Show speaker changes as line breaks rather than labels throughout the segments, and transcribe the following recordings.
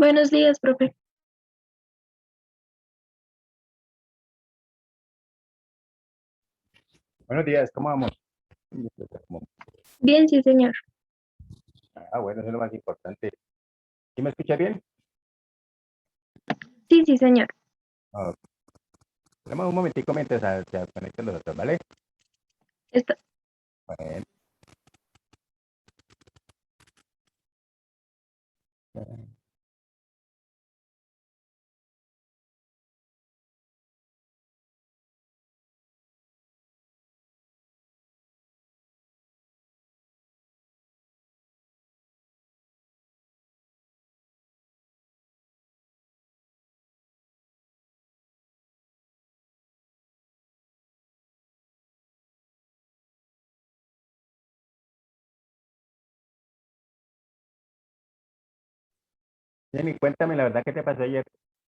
Buenos días, profe.
Buenos días, ¿cómo vamos?
Bien, sí, señor.
Bueno, eso es lo más importante. ¿Sí me escucha bien?
Sí, sí, señor.
Ah, Esperemos un momentico mientras se conectan los otros, ¿vale?
Está-
Bueno, Jenny, cuéntame la verdad, ¿qué te pasó ayer?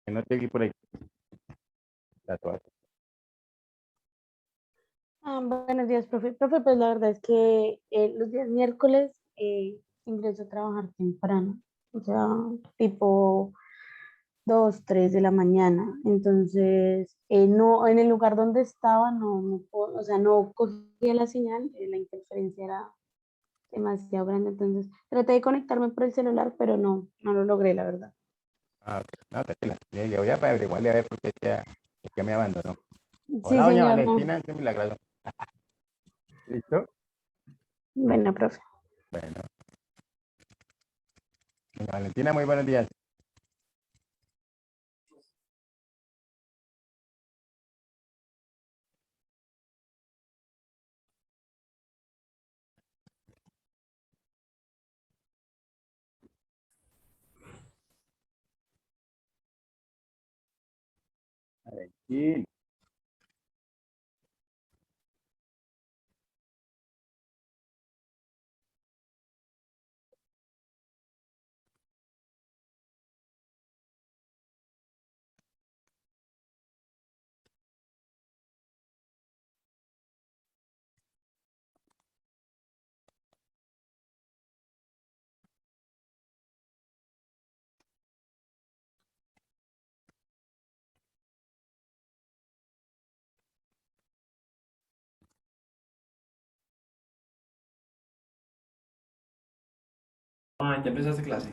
Que no te vi por ahí. La toalla.
Buenos días, profe. Profe, pues la verdad es que los días miércoles ingreso a trabajar temprano, o sea, tipo 2, 3 de la mañana. Entonces, no, en el lugar donde estaba, o sea, no cogía la señal, la interferencia era demasiado grande. Entonces, traté de conectarme por el celular, pero no lo logré, la verdad.
Ok. No, tranquila. Le voy a averiguarle a ver por qué me abandonó.
Sí,
Hola, doña
señor, no.
Valentina, qué milagro. ¿Listo?
Bueno, profe.
Bueno, doña Valentina, muy buenos días. Valentín.
Ya empezaste clase.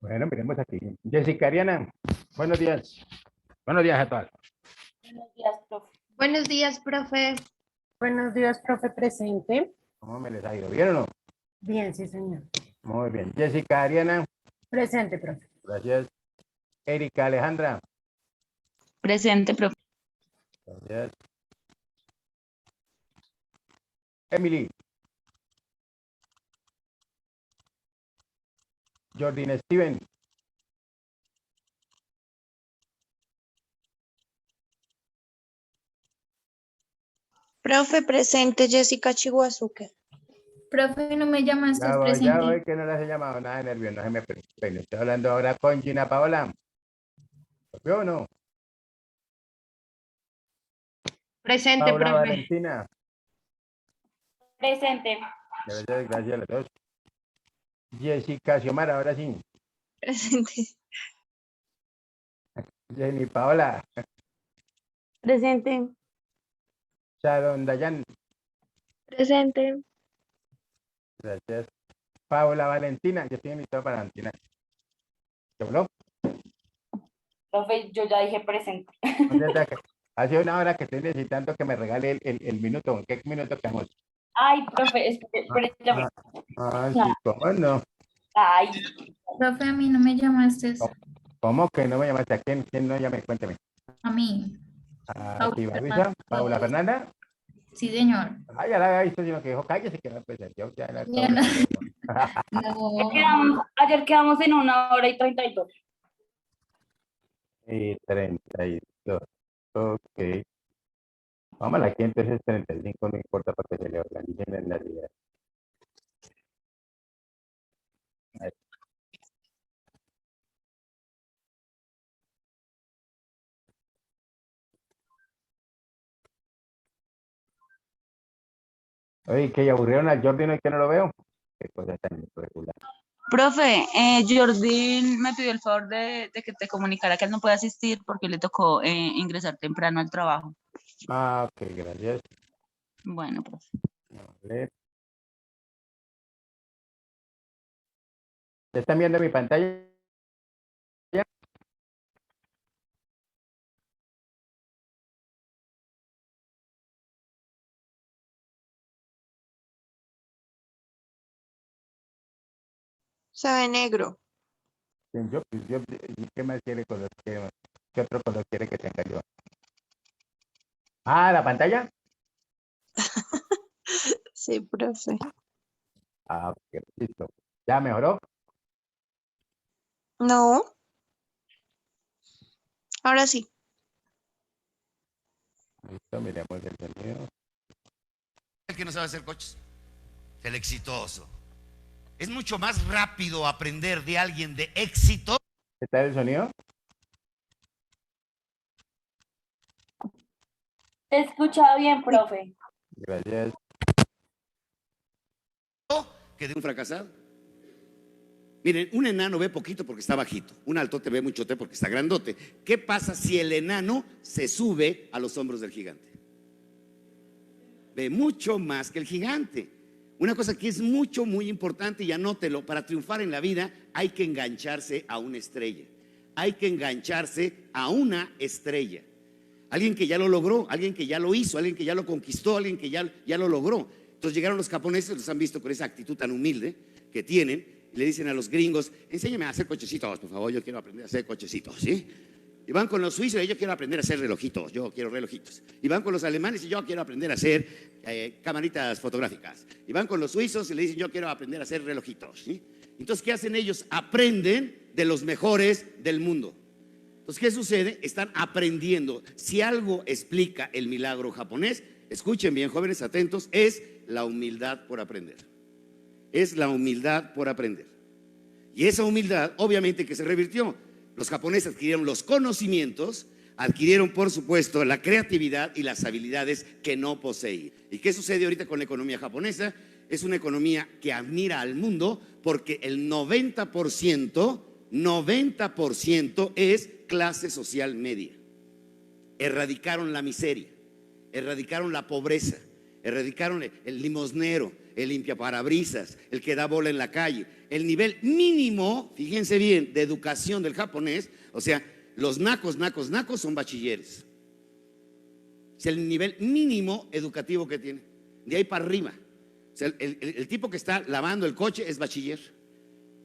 Bueno, miremos aquí. Jessica Ariana, buenos días. Buenos días a todos.
Buenos días, profe.
Buenos días, profe.
Buenos días, profe, presente.
¿Cómo me les ha ido? ¿Bien o no?
Bien, sí, señor.
Muy bien. Jessica Ariana,
Presente, profe.
gracias. Erika Alejandra,
Presente, profe.
gracias. Emily. Jordyn Steven,
Profe, presente Jessica Chihuazuque.
Profe, no me llamaste
ya
presente.
voy, que no les he llamado nada de nervios, no se me preocupen. Estoy hablando ahora con Gina Paola. ¿Vio o no?
Presente,
Paula
profe.
Valentina,
Presente.
gracias a los dos. Jessica Xiomara, ahora sí.
Presente.
Jenny Paola,
Presente.
Sharon Dayan,
Presente.
gracias. Paula Valentina, yo estoy invitado para Valentina. ¿Qué habló?
Profe, yo ya dije presente.
Hace una hora que estoy necesitando que me regale el minuto. ¿En qué minuto quedamos?
Ay, profe, espere, ya.
Sí, ¿cómo no?
Ay,
Profe, a mí no me llamaste.
¿Cómo que no me llamaste? ¿A quién? ¿Quién no llame? Cuénteme.
A mí.
Sí, Barucha, Paula Fernanda.
Sí, señor.
Ah, ya la había visto, sino que dijo, cállese que no empecé. Yo ya la
Ya no. No.
ayer quedamos en 1 hora y 32.
Y 32. Ok. Vamos aquí, entonces 35, no importa para que se le organicen en la vida. Oye, que ya aburrieron al Jordi, ¿no? Y que no lo veo. Qué cosa tan regular.
Profe, Jordín me pidió el favor de que te comunicara que él no puede asistir porque le tocó ingresar temprano al trabajo.
Ok, gracias.
Bueno, profe.
Vale. ¿Ya están viendo mi pantalla?
Se ve negro.
¿Qué más quiere color? ¿Qué otro color quiere que tenga yo? ¿La pantalla?
Sí, profe.
Ok, listo. ¿Ya mejoró?
No. Ahora sí.
Listo, miremos el sonido.
El que no sabe hacer coches, el exitoso. Es mucho más rápido aprender de alguien de éxito.
¿Qué tal el sonido?
Te he escuchado bien, profe.
Gracias.
Que de un fracasado. Miren, un enano ve poquito porque está bajito, un altote ve muchote porque está grandote. ¿Qué pasa si el enano se sube a los hombros del gigante? Ve mucho más que el gigante. Una cosa que es muy importante, y anótelo: para triunfar en la vida hay que engancharse a una estrella. Hay que engancharse a una estrella. Alguien que ya lo logró, alguien que ya lo hizo, alguien que ya lo conquistó, alguien que ya lo logró. Entonces llegaron los japoneses, los han visto con esa actitud tan humilde que tienen, y le dicen a los gringos: enséñame a hacer cochecitos, por favor, yo quiero aprender a hacer cochecitos, ¿sí? Y van con los suizos y yo quiero aprender a hacer relojitos, yo quiero relojitos. Y van con los alemanes y yo quiero aprender a hacer camaritas fotográficas. Y van con los suizos y le dicen: yo quiero aprender a hacer relojitos, ¿sí? Entonces, ¿qué hacen ellos? Aprenden de los mejores del mundo. Entonces, ¿qué sucede? Están aprendiendo. Si algo explica el milagro japonés, escuchen bien, jóvenes, atentos, es la humildad por aprender. Es la humildad por aprender. Y esa humildad, obviamente, que se revirtió. Los japoneses adquirieron los conocimientos, adquirieron, por supuesto, la creatividad y las habilidades que no poseían. ¿Y qué sucede ahorita con la economía japonesa? Es una economía que admira al mundo porque el 90% es clase social media. Erradicaron la miseria, erradicaron la pobreza, erradicaron el limosnero, el limpiaparabrisas, el que da bola en la calle. El nivel mínimo, fíjense bien, de educación del japonés, o sea, los nacos son bachilleres. Es el nivel mínimo educativo que tiene. De ahí para arriba. O sea, el tipo que está lavando el coche es bachiller.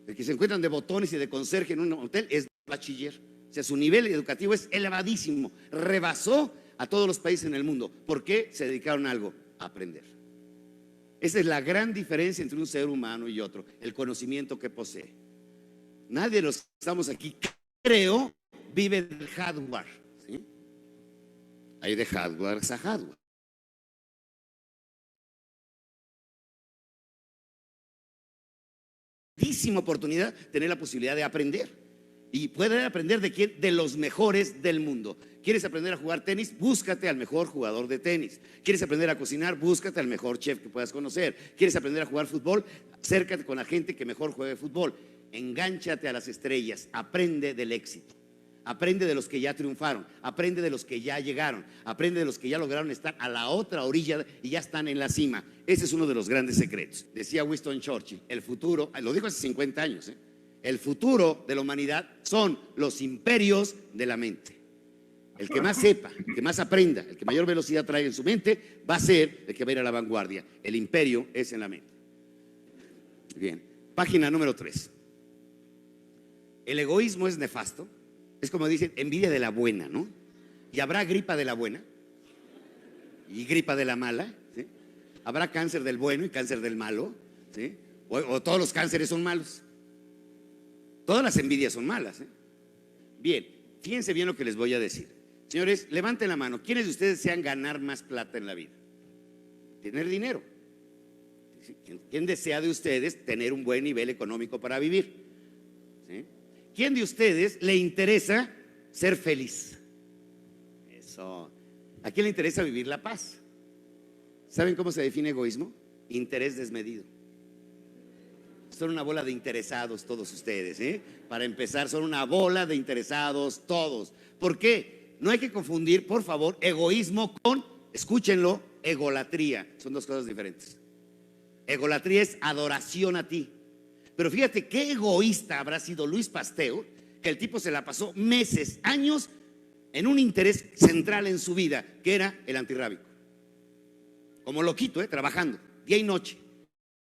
El que se encuentran de botones y de conserje en un hotel es bachiller. O sea, su nivel educativo es elevadísimo. Rebasó a todos los países en el mundo. ¿Por qué? Se dedicaron a algo, a aprender. Esa es la gran diferencia entre un ser humano y otro, el conocimiento que posee. Nadie de los que estamos aquí, creo, vive del hardware, ¿sí? Hay de hardware a hardware. Grandísima oportunidad tener la posibilidad de aprender. Y puedes aprender de quién, de los mejores del mundo. ¿Quieres aprender a jugar tenis? Búscate al mejor jugador de tenis. ¿Quieres aprender a cocinar? Búscate al mejor chef que puedas conocer. ¿Quieres aprender a jugar fútbol? Acércate con la gente que mejor juegue fútbol. Engánchate a las estrellas. Aprende del éxito. Aprende de los que ya triunfaron. Aprende de los que ya llegaron. Aprende de los que ya lograron estar a la otra orilla y ya están en la cima. Ese es uno de los grandes secretos. Decía Winston Churchill, el futuro, lo dijo hace 50 años, el futuro de la humanidad son los imperios de la mente. El que más sepa, el que más aprenda, el que mayor velocidad traiga en su mente, va a ser el que va a ir a la vanguardia. El imperio es en la mente. Bien, página número 3. El egoísmo es nefasto. Es como dicen, envidia de la buena, ¿no? Y habrá gripa de la buena y gripa de la mala, ¿sí? Habrá cáncer del bueno y cáncer del malo, ¿sí? O todos los cánceres son malos. Todas las envidias son malas, ¿eh? Bien, fíjense bien lo que les voy a decir. Señores, levanten la mano. ¿Quiénes de ustedes desean ganar más plata en la vida? Tener dinero. ¿Quién desea de ustedes tener un buen nivel económico para vivir? ¿Sí? ¿Quién de ustedes le interesa ser feliz? Eso. ¿A quién le interesa vivir la paz? ¿Saben cómo se define egoísmo? Interés desmedido. Son una bola de interesados todos ustedes, ¿eh? Para empezar, son una bola de interesados todos. ¿Por qué? No hay que confundir, por favor, egoísmo con, escúchenlo, egolatría. Son dos cosas diferentes. Egolatría es adoración a ti. Pero fíjate qué egoísta habrá sido Luis Pasteur, que el tipo se la pasó meses, años en un interés central en su vida, que era el antirrábico. Como loquito, trabajando día y noche,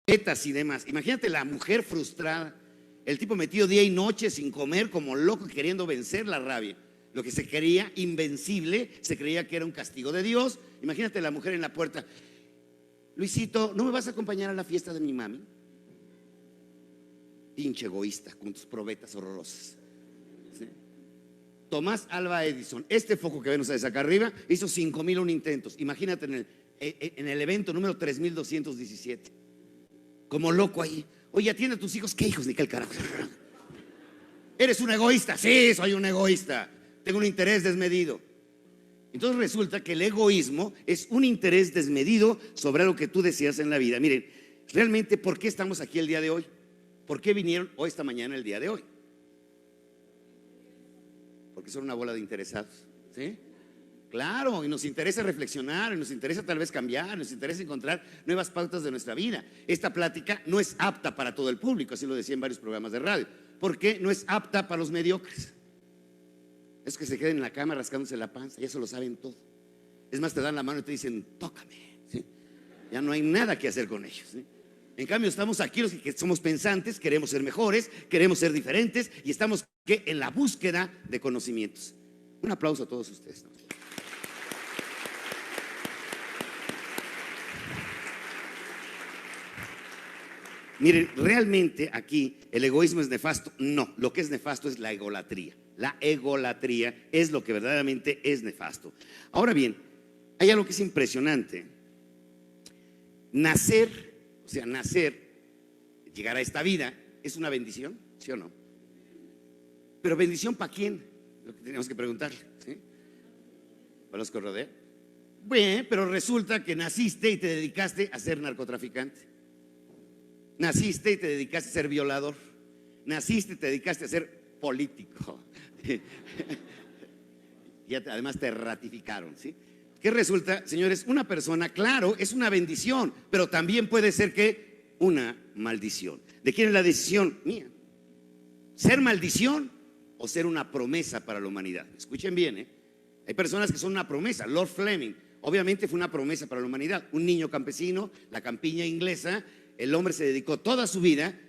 dietas y demás. Imagínate la mujer frustrada, el tipo metido día y noche sin comer, como loco, queriendo vencer la rabia. Lo que se creía invencible, se creía que era un castigo de Dios. Imagínate la mujer en la puerta: Luisito, ¿no me vas a acompañar a la fiesta de mi mami? Pinche egoísta, con tus probetas horrorosas, ¿sí? Tomás Alva Edison, este foco que ven ustedes acá arriba, hizo 5,001 intentos. Imagínate en el evento número 3217, como loco ahí. Oye, atiende a tus hijos. ¿Qué hijos? Ni qué el carajo. ¿Eres un egoísta? Sí, soy un egoísta. Tengo un interés desmedido. Entonces resulta que el egoísmo es un interés desmedido sobre lo que tú deseas en la vida. Miren, realmente, ¿por qué estamos aquí el día de hoy? ¿Por qué vinieron hoy, esta mañana, el día de hoy? Porque son una bola de interesados, ¿sí? Claro, y nos interesa reflexionar, y nos interesa tal vez cambiar, nos interesa encontrar nuevas pautas de nuestra vida. Esta plática no es apta para todo el público, así lo decía en varios programas de radio. ¿Por qué no es apta para los mediocres? Es que se queden en la cama rascándose la panza, y eso lo saben todo. Es más, te dan la mano y te dicen, tócame, ¿sí? Ya no hay nada que hacer con ellos, ¿sí? En cambio, estamos aquí los que somos pensantes, queremos ser mejores, queremos ser diferentes, y estamos en la búsqueda de conocimientos. Un aplauso a todos ustedes, ¿no? Miren, realmente aquí el egoísmo es nefasto. No, lo que es nefasto es la egolatría. La egolatría es lo que verdaderamente es nefasto. Ahora bien, hay algo que es impresionante. Nacer, llegar a esta vida, ¿es una bendición? ¿Sí o no? Pero ¿bendición para quién? Lo que tenemos que preguntar, ¿sí? ¿Para los que rodean? Bueno, pero resulta que naciste y te dedicaste a ser narcotraficante. Naciste y te dedicaste a ser violador. Naciste y te dedicaste a ser político. Y además te ratificaron, ¿sí? ¿Qué resulta, señores? Una persona, claro, es una bendición, pero también puede ser que una maldición. ¿De quién es la decisión? Mía. ¿Ser maldición o ser una promesa para la humanidad? Escuchen bien, ¿eh? Hay personas que son una promesa. Lord Fleming, obviamente fue una promesa para la humanidad. Un niño campesino, la campiña inglesa, el hombre se dedicó toda su vida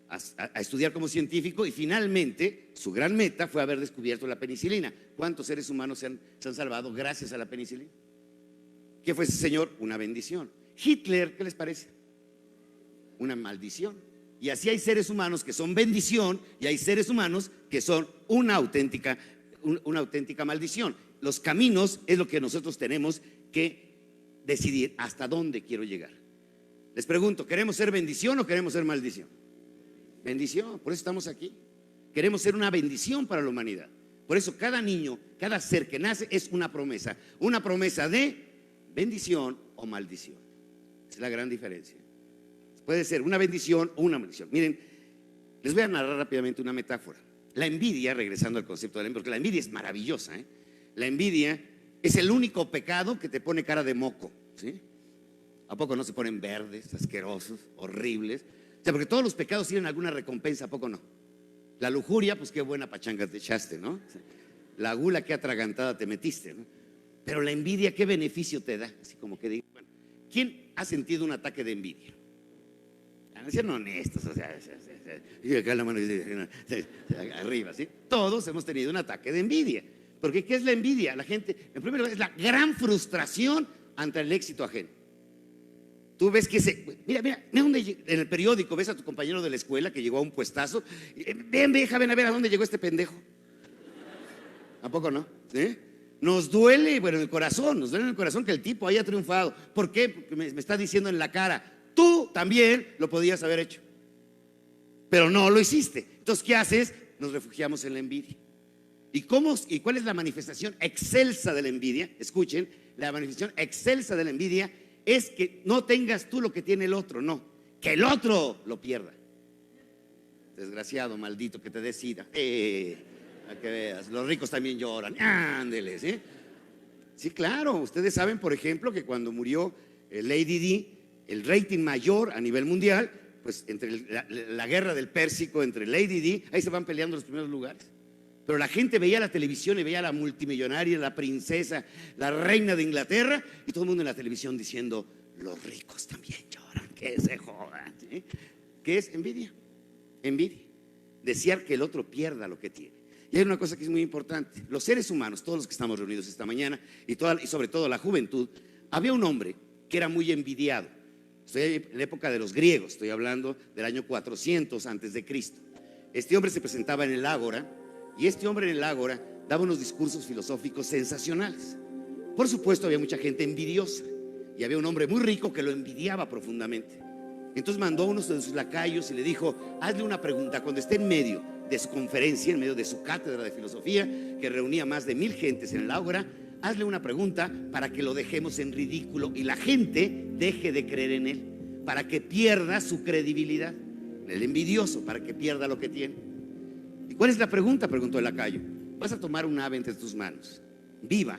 a estudiar como científico y finalmente su gran meta fue haber descubierto la penicilina. ¿Cuántos seres humanos se han salvado gracias a la penicilina? ¿Qué fue ese señor? Una bendición. Hitler, ¿qué les parece? Una maldición. Y así hay seres humanos que son bendición y hay seres humanos que son una auténtica maldición. Los caminos es lo que nosotros tenemos que decidir hasta dónde quiero llegar. Les pregunto, ¿queremos ser bendición o queremos ser maldición? Bendición, por eso estamos aquí. Queremos ser una bendición para la humanidad. Por eso cada niño, cada ser que nace es una promesa de bendición o maldición. Esa es la gran diferencia. Puede ser una bendición o una maldición. Miren, les voy a narrar rápidamente una metáfora. La envidia, regresando al concepto de la envidia, porque la envidia es maravillosa, ¿eh? La envidia es el único pecado que te pone cara de moco, ¿sí? ¿A poco no se ponen verdes, asquerosos, horribles? O sea, porque todos los pecados tienen alguna recompensa, ¿a poco no? La lujuria, pues qué buena pachanga te echaste, ¿no? La gula, qué atragantada te metiste, ¿no? Pero la envidia, ¿qué beneficio te da? Así como que digo, bueno, ¿quién ha sentido un ataque de envidia? Sean honestos, o sea, y acá la mano arriba, ¿sí? Todos hemos tenido un ataque de envidia. Porque ¿qué es la envidia? La gente, en primer lugar, es la gran frustración ante el éxito ajeno. Tú ves que mira donde, en el periódico ves a tu compañero de la escuela que llegó a un puestazo. Ven a ver a dónde llegó este pendejo. ¿A poco no? ¿Sí? Nos duele, bueno, nos duele en el corazón que el tipo haya triunfado. ¿Por qué? Porque me está diciendo en la cara, tú también lo podías haber hecho, pero no lo hiciste. Entonces, ¿qué haces? Nos refugiamos en la envidia. ¿Y cuál es la manifestación excelsa de la envidia? Escuchen, la manifestación excelsa de la envidia es que no tengas tú lo que tiene el otro, no, que el otro lo pierda. Desgraciado, maldito, que te decida. A que veas, los ricos también lloran. Ándeles, ¿eh? Sí, claro, ustedes saben, por ejemplo, que cuando murió Lady Di, el rating mayor a nivel mundial, pues entre la guerra del Pérsico, entre Lady Di, ahí se van peleando los primeros lugares. Pero la gente veía la televisión y veía a la multimillonaria, la princesa, la reina de Inglaterra, y todo el mundo en la televisión diciendo, los ricos también lloran, que se jodan, ¿sí? ¿Qué es envidia? Envidia, desear que el otro pierda lo que tiene. Y hay una cosa que es muy importante, los seres humanos, todos los que estamos reunidos esta mañana, y sobre todo la juventud, había un hombre que era muy envidiado. Estoy en la época de los griegos, estoy hablando del año 400 antes de Cristo. Este hombre se presentaba en el Ágora, y este hombre en el Ágora daba unos discursos filosóficos sensacionales. Por supuesto, había mucha gente envidiosa, y había un hombre muy rico que lo envidiaba profundamente. Entonces mandó a uno de sus lacayos y le dijo, hazle una pregunta cuando esté en medio de su conferencia, en medio de su cátedra de filosofía, que reunía más de 1000 gentes en el Ágora. Hazle una pregunta para que lo dejemos en ridículo y la gente deje de creer en él, para que pierda su credibilidad. El envidioso, para que pierda lo que tiene. ¿Y cuál es la pregunta?, preguntó el lacayo. Vas a tomar un ave entre tus manos, viva,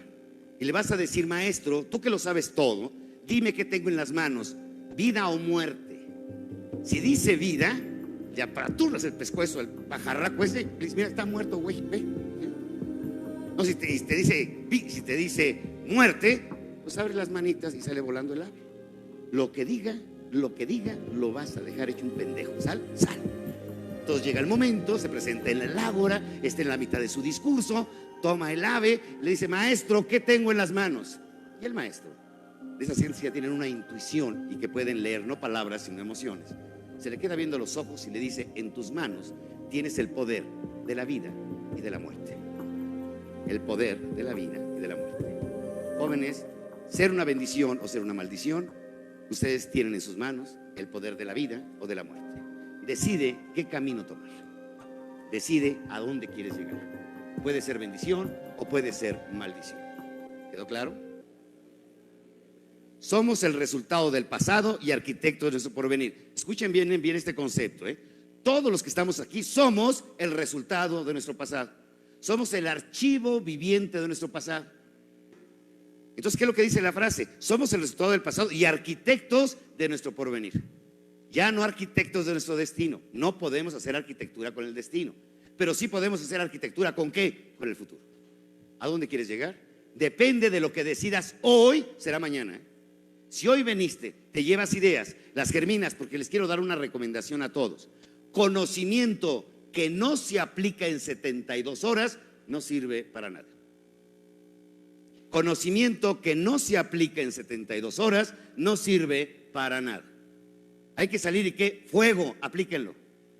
y le vas a decir, maestro, tú que lo sabes todo, dime qué tengo en las manos, vida o muerte. Si dice vida, le aperturas el pescuezo al pajarraco ese, le dices, mira, está muerto, güey, ve. No, si te dice muerte, pues abre las manitas y sale volando el ave. Lo que diga, lo vas a dejar hecho un pendejo. Sal. Entonces llega el momento, se presenta en el Ágora, está en la mitad de su discurso, toma el ave, le dice, maestro, ¿qué tengo en las manos? Y el maestro, de esa ciencia tienen una intuición y que pueden leer no palabras sino emociones. Se le queda viendo los ojos y le dice, en tus manos tienes el poder de la vida y de la muerte. El poder de la vida y de la muerte. Jóvenes, ser una bendición o ser una maldición, ustedes tienen en sus manos el poder de la vida o de la muerte. Decide qué camino tomar. Decide a dónde quieres llegar. Puede ser bendición o puede ser maldición. ¿Quedó claro? Somos el resultado del pasado y arquitectos de nuestro porvenir. Escuchen bien este concepto, ¿eh? Todos los que estamos aquí somos el resultado de nuestro pasado. Somos el archivo viviente de nuestro pasado. Entonces, ¿qué es lo que dice la frase? Somos el resultado del pasado y arquitectos de nuestro porvenir. Ya no arquitectos de nuestro destino. No podemos hacer arquitectura con el destino, pero sí podemos hacer arquitectura ¿con qué? Con el futuro. ¿A dónde quieres llegar? Depende de lo que decidas hoy, será mañana, ¿eh? Si hoy veniste, te llevas ideas, las germinas, porque les quiero dar una recomendación a todos. Conocimiento que no se aplica en 72 horas no sirve para nada. Conocimiento que no se aplica en 72 horas no sirve para nada. Hay que salir y ¿qué? Fuego, aplíquenlo.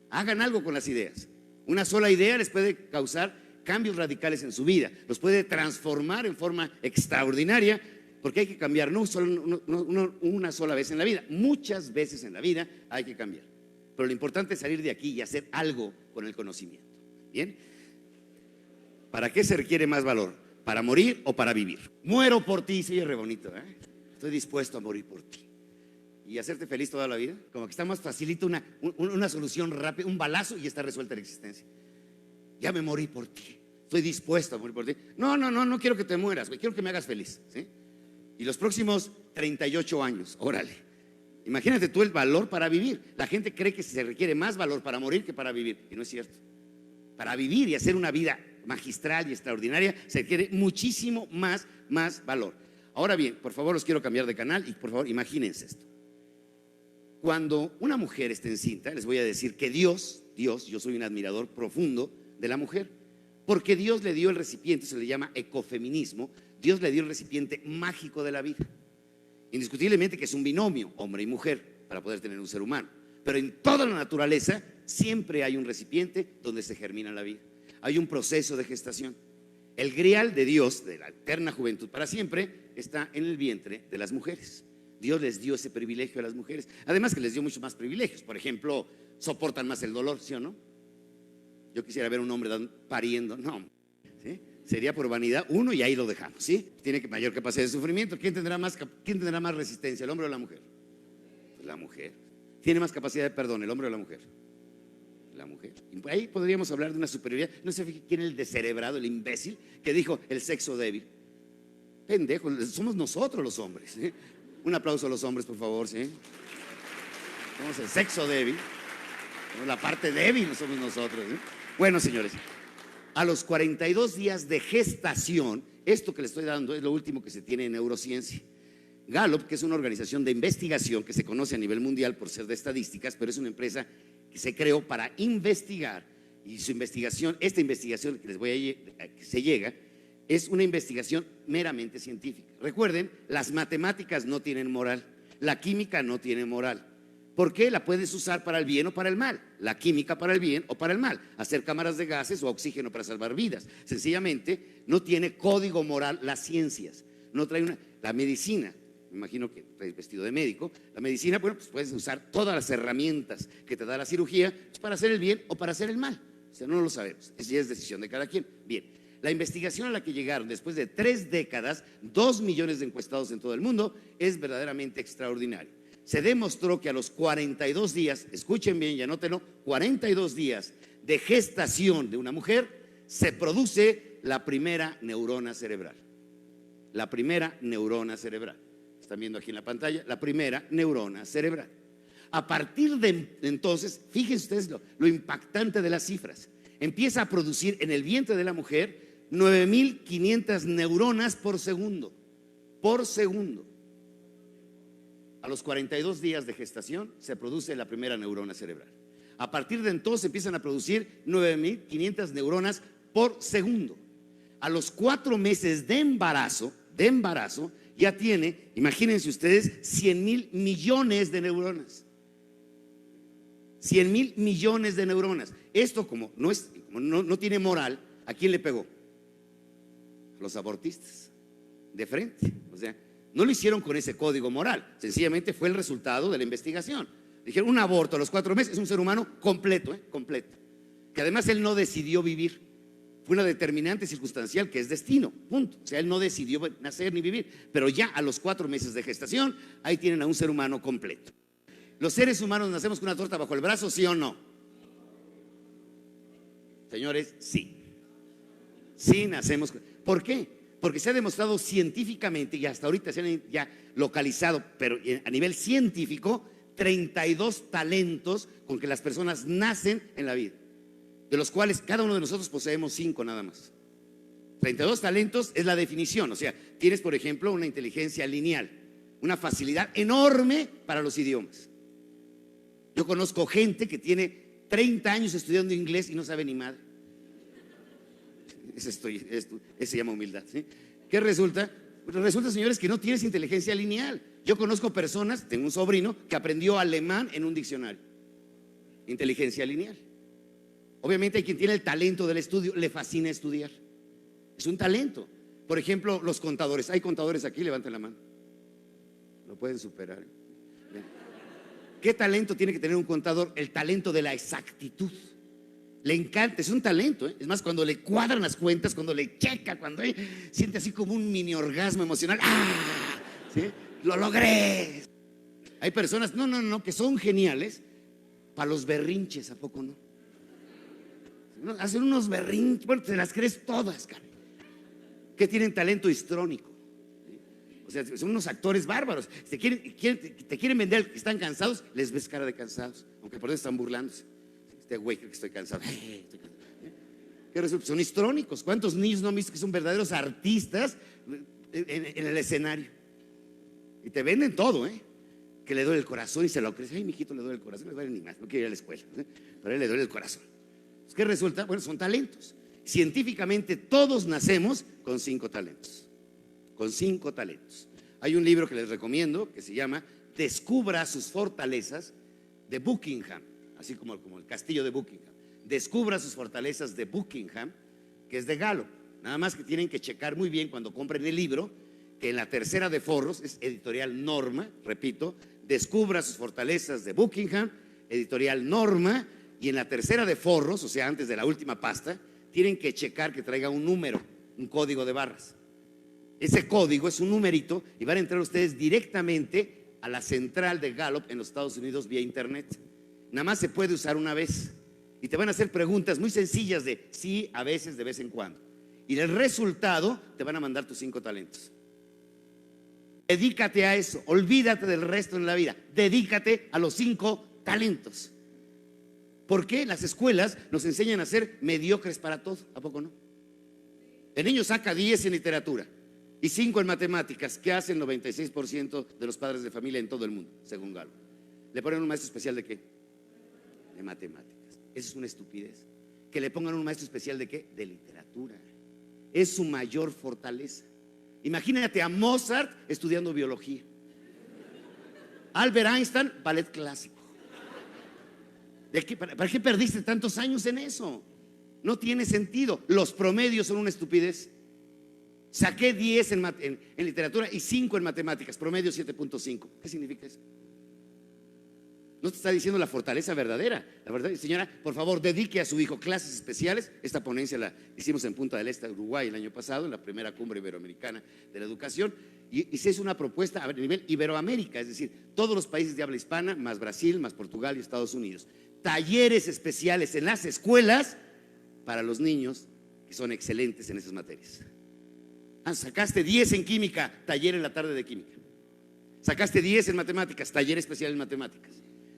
Hagan algo con las ideas. Una sola idea les puede causar cambios radicales en su vida, los puede transformar en forma extraordinaria, porque hay que cambiar no solo una sola vez en la vida, muchas veces en la vida hay que cambiar. Pero lo importante es salir de aquí y hacer algo con el conocimiento. ¿Bien? ¿Para qué se requiere más valor? ¿Para morir o para vivir? Muero por ti, sí, es re bonito, ¿eh? Estoy dispuesto a morir por ti. ¿Y hacerte feliz toda la vida? Como que está más facilito una solución rápida, un balazo y está resuelta la existencia. Ya me morí por ti, estoy dispuesto a morir por ti. No quiero que te mueras, güey, quiero que me hagas feliz, ¿sí? Y los próximos 38 años, órale. Imagínate tú el valor para vivir. La gente cree que se requiere más valor para morir que para vivir, y no es cierto. Para vivir y hacer una vida magistral y extraordinaria se requiere muchísimo más valor. Ahora bien, por favor, los quiero cambiar de canal y por favor, imagínense esto. Cuando una mujer esté encinta, les voy a decir que Dios, yo soy un admirador profundo de la mujer, porque Dios le dio el recipiente, se le llama ecofeminismo, Dios le dio el recipiente mágico de la vida. Indiscutiblemente que es un binomio, hombre y mujer, para poder tener un ser humano. Pero en toda la naturaleza siempre hay un recipiente donde se germina la vida. Hay un proceso de gestación. El grial de Dios, de la eterna juventud para siempre, está en el vientre de las mujeres. Dios les dio ese privilegio a las mujeres. Además que les dio muchos más privilegios. Por ejemplo, soportan más el dolor, ¿sí o no? Yo quisiera ver un hombre pariendo, no, ¿sí? Sería por vanidad uno y ahí lo dejamos, ¿sí? Tiene mayor capacidad de sufrimiento. ¿Quién tendrá más resistencia, el hombre o la mujer? La mujer. ¿Tiene más capacidad de perdón, el hombre o la mujer? La mujer. Y ahí podríamos hablar de una superioridad. No sé quién es el descerebrado, el imbécil, que dijo el sexo débil. Pendejo, somos nosotros los hombres, ¿sí? Un aplauso a los hombres, por favor, ¿sí? Somos el sexo débil. La parte débil somos nosotros, ¿sí? Bueno, señores, a los 42 días de gestación, esto que les estoy dando es lo último que se tiene en neurociencia. Gallup, que es una organización de investigación que se conoce a nivel mundial por ser de estadísticas, pero es una empresa que se creó para investigar, y su investigación, esta investigación que se llega, es una investigación meramente científica. Recuerden, las matemáticas no tienen moral, la química no tiene moral. ¿Por qué? La puedes usar para el bien o para el mal. La química para el bien o para el mal. Hacer cámaras de gases o oxígeno para salvar vidas. Sencillamente no tiene código moral las ciencias. No trae la medicina. Me imagino que traes vestido de médico. La medicina, bueno, pues puedes usar todas las herramientas que te da la cirugía para hacer el bien o para hacer el mal. O sea, no lo sabemos. Esa ya es decisión de cada quien. Bien. La investigación a la que llegaron después de 3 décadas, 2 millones de encuestados en todo el mundo, es verdaderamente extraordinario. Se demostró que a los 42 días, escuchen bien y anótenlo, 42 días de gestación de una mujer, se produce la primera neurona cerebral. La primera neurona cerebral. Están viendo aquí en la pantalla, la primera neurona cerebral. A partir de entonces, fíjense ustedes lo impactante de las cifras. Empieza a producir en el vientre de la mujer 9.500 neuronas por segundo. Por segundo. A los 42 días de gestación se produce la primera neurona cerebral. A partir de entonces empiezan a producir 9.500 neuronas por segundo. A los 4 meses de embarazo ya tiene, imagínense ustedes, 100.000 millones de neuronas. 100.000 millones de neuronas. Esto como no tiene moral, ¿a quién le pegó? A los abortistas, de frente. O sea, no lo hicieron con ese código moral, sencillamente fue el resultado de la investigación. Dijeron, un aborto a los 4 meses es un ser humano completo, completo. Que además él no decidió vivir, fue una determinante circunstancial que es destino, punto. O sea, él no decidió nacer ni vivir, pero ya a los 4 meses de gestación, ahí tienen a un ser humano completo. ¿Los seres humanos nacemos con una torta bajo el brazo, sí o no? Señores, sí. Sí nacemos. ¿Por qué? Porque se ha demostrado científicamente y hasta ahorita se han ya localizado, pero a nivel científico, 32 talentos con que las personas nacen en la vida, de los cuales cada uno de nosotros poseemos 5 nada más. 32 talentos es la definición, o sea, tienes por ejemplo una inteligencia lineal, una facilidad enorme para los idiomas. Yo conozco gente que tiene 30 años estudiando inglés y no sabe ni madre. Eso se llama humildad, ¿sí? ¿Qué resulta? Resulta, señores, que no tienes inteligencia lineal. Yo conozco personas, tengo un sobrino que aprendió alemán en un diccionario. Inteligencia lineal. Obviamente hay quien tiene el talento del estudio, le fascina estudiar. Es un talento. Por ejemplo, los contadores. ¿Hay contadores aquí? Levanten la mano. Lo pueden superar. ¿Qué talento tiene que tener un contador? El talento de la exactitud. Le encanta, es un talento, ¿eh? Es más, cuando le cuadran las cuentas, cuando le checa, cuando siente así como un mini orgasmo emocional. ¡Ah! ¿Sí? ¡Lo logré! Hay personas, no, que son geniales para los berrinches, ¿a poco no? Hacen unos berrinches, bueno, te las crees todas, cara. Que tienen talento histrónico. O sea, son unos actores bárbaros. Te quieren vender que están cansados, les ves cara de cansados, aunque por eso están burlándose. Este güey creo que estoy cansado. ¿Qué resulta? Son histrónicos. ¿Cuántos niños no han visto que son verdaderos artistas en el escenario? Y te venden todo, que le duele el corazón y se lo crees. Ay, mijito, le duele el corazón, le duele ni más, no quiere ir a la escuela, pero a él le duele el corazón. ¿Qué resulta? Bueno, son talentos. Científicamente todos nacemos con 5 talentos. Con 5 talentos. Hay un libro que les recomiendo que se llama Descubra sus fortalezas, de Buckingham, así como el castillo de Buckingham. Descubra sus fortalezas, de Buckingham, que es de Gallup. Nada más que tienen que checar muy bien cuando compren el libro, que en la tercera de forros, es editorial Norma, repito, Descubra sus fortalezas, de Buckingham, editorial Norma, y en la tercera de forros, o sea, antes de la última pasta, tienen que checar que traiga un número, un código de barras. Ese código es un numerito y van a entrar ustedes directamente a la central de Gallup en los Estados Unidos vía internet. Nada más se puede usar una vez y te van a hacer preguntas muy sencillas de sí, a veces, de vez en cuando, y el resultado te van a mandar tus 5 talentos. Dedícate a eso, olvídate del resto en la vida, dedícate a los 5 talentos. ¿Por qué? Las escuelas nos enseñan a ser mediocres para todo, ¿a poco no? El niño saca 10 en literatura y 5 en matemáticas. ¿Qué hace el 96% de los padres de familia en todo el mundo, según Gallup? ¿Le ponen un maestro especial de qué? De matemáticas. Eso es una estupidez. Que le pongan un maestro especial de qué? De literatura. Es su mayor fortaleza. Imagínate a Mozart estudiando biología, Albert Einstein, ballet clásico. ¿Para qué perdiste tantos años en eso? No tiene sentido. Los promedios son una estupidez. Saqué 10 en literatura y 5 en matemáticas, promedio 7.5. ¿Qué significa eso? No te está diciendo la fortaleza verdadera. La verdad, señora, por favor, dedique a su hijo clases especiales. Esta ponencia la hicimos en Punta del Este, Uruguay, el año pasado, en la primera cumbre iberoamericana de la educación. Y se hizo una propuesta a nivel Iberoamérica, es decir, todos los países de habla hispana, más Brasil, más Portugal y Estados Unidos. Talleres especiales en las escuelas para los niños que son excelentes en esas materias. Sacaste 10 en química, taller en la tarde de química. Sacaste 10 en matemáticas, taller especial en matemáticas.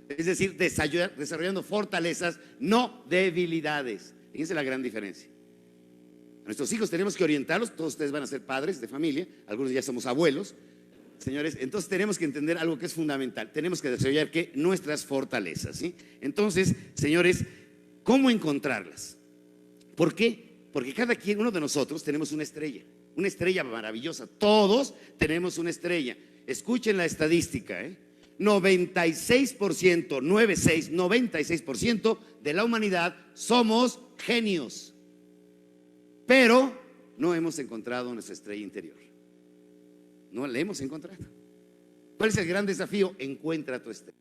Es decir, desarrollando fortalezas, no debilidades. Fíjense la gran diferencia. A nuestros hijos tenemos que orientarlos. Todos ustedes van a ser padres de familia, algunos ya somos abuelos. Señores, entonces tenemos que entender algo que es fundamental. Tenemos que desarrollar ¿qué? Nuestras fortalezas, ¿sí? Entonces, señores, ¿cómo encontrarlas? ¿Por qué? Porque cada quien, uno de nosotros, tenemos una estrella maravillosa. Todos tenemos una estrella. Escuchen la estadística, 96% de la humanidad somos genios, pero no hemos encontrado nuestra estrella interior. No la hemos encontrado. ¿Cuál es el gran desafío? Encuentra tu estrella.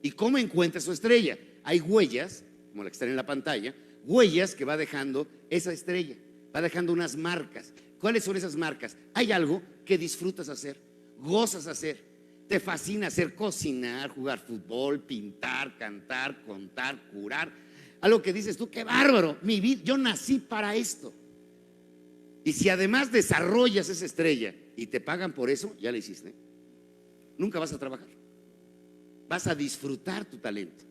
¿Y cómo encuentras tu estrella? Hay huellas, como la que está en la pantalla, huellas que va dejando esa estrella, va dejando unas marcas. ¿Cuáles son esas marcas? Hay algo que disfrutas hacer, gozas hacer, te fascina hacer: cocinar, jugar fútbol, pintar, cantar, contar, curar. Algo que dices tú, qué bárbaro, mi vida, yo nací para esto. Y si además desarrollas esa estrella y te pagan por eso, ya la hiciste. Nunca vas a trabajar. Vas a disfrutar tu talento.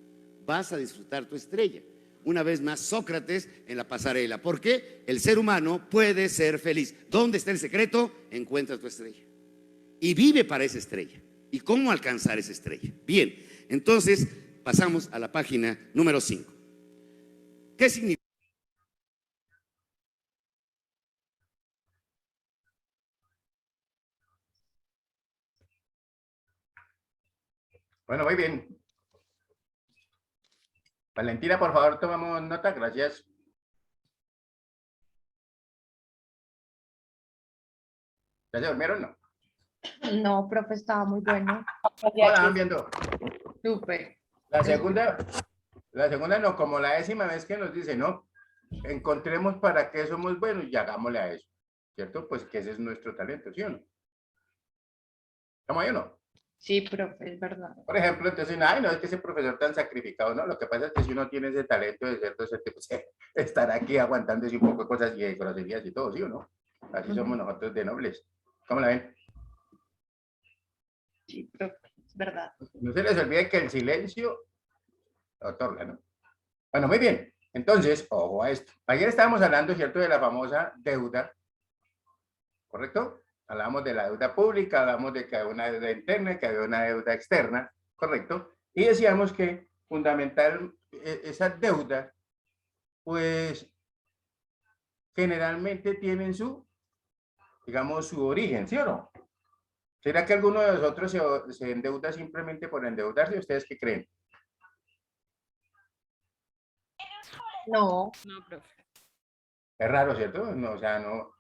Vas a disfrutar tu estrella. Una vez más, Sócrates en la pasarela. ¿Por qué? El ser humano puede ser feliz. ¿Dónde está el secreto? Encuentra tu estrella. Y vive para esa estrella. ¿Y cómo alcanzar esa estrella? Bien, entonces pasamos a la página número 5. ¿Qué significa?
Bueno, muy bien. Valentina, por favor, tomamos nota. Gracias. ¿Ya se durmieron? No.
No, profe, estaba muy bueno.
¿Cómo la van viendo?
Súper.
La segunda no, como la 10ª vez que nos dice, no, encontremos para qué somos buenos y hagámosle a eso, ¿cierto? Pues que ese es nuestro talento, ¿sí o no? ¿Estamos ahí o no?
Sí, profe, es verdad.
Por ejemplo, entonces, ay, no, es que ese profesor tan sacrificado, ¿no? Lo que pasa es que si uno tiene ese talento de ser docente, pues estará aquí aguantándose un poco de cosas y de groserías y todo, ¿sí o no? Así somos nosotros de nobles. ¿Cómo la ven?
Sí, profe, es verdad.
No se les olvide que el silencio otorga, ¿no? Bueno, muy bien. Entonces, ojo a esto. Ayer estábamos hablando, ¿cierto?, de la famosa deuda, ¿correcto? Hablamos de la deuda pública, hablamos de que había una deuda interna, que había una deuda externa, ¿correcto? Y decíamos que fundamental, esa deuda, pues, generalmente tienen su, digamos, su origen, ¿sí o no? ¿Será que alguno de nosotros se endeuda simplemente por endeudarse? ¿Ustedes qué creen?
No,
No, profe.
Es raro, ¿cierto? No, o sea, no,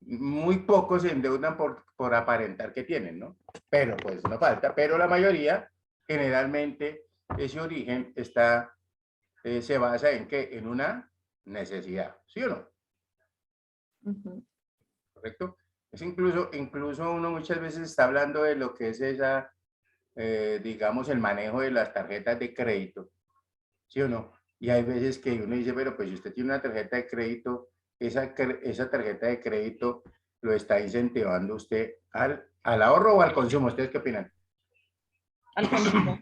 muy pocos se endeudan por aparentar que tienen, ¿no? Pero pues no falta, pero la mayoría, generalmente, ese origen está, se basa en qué? En una necesidad, ¿sí o no? ¿Correcto? Es incluso uno muchas veces está hablando de lo que es esa, digamos, el manejo de las tarjetas de crédito, ¿sí o no? Y hay veces que uno dice, pero pues si usted tiene una tarjeta de crédito, esa tarjeta de crédito lo está incentivando usted al ahorro o al consumo. ¿Ustedes qué opinan?
al consumo.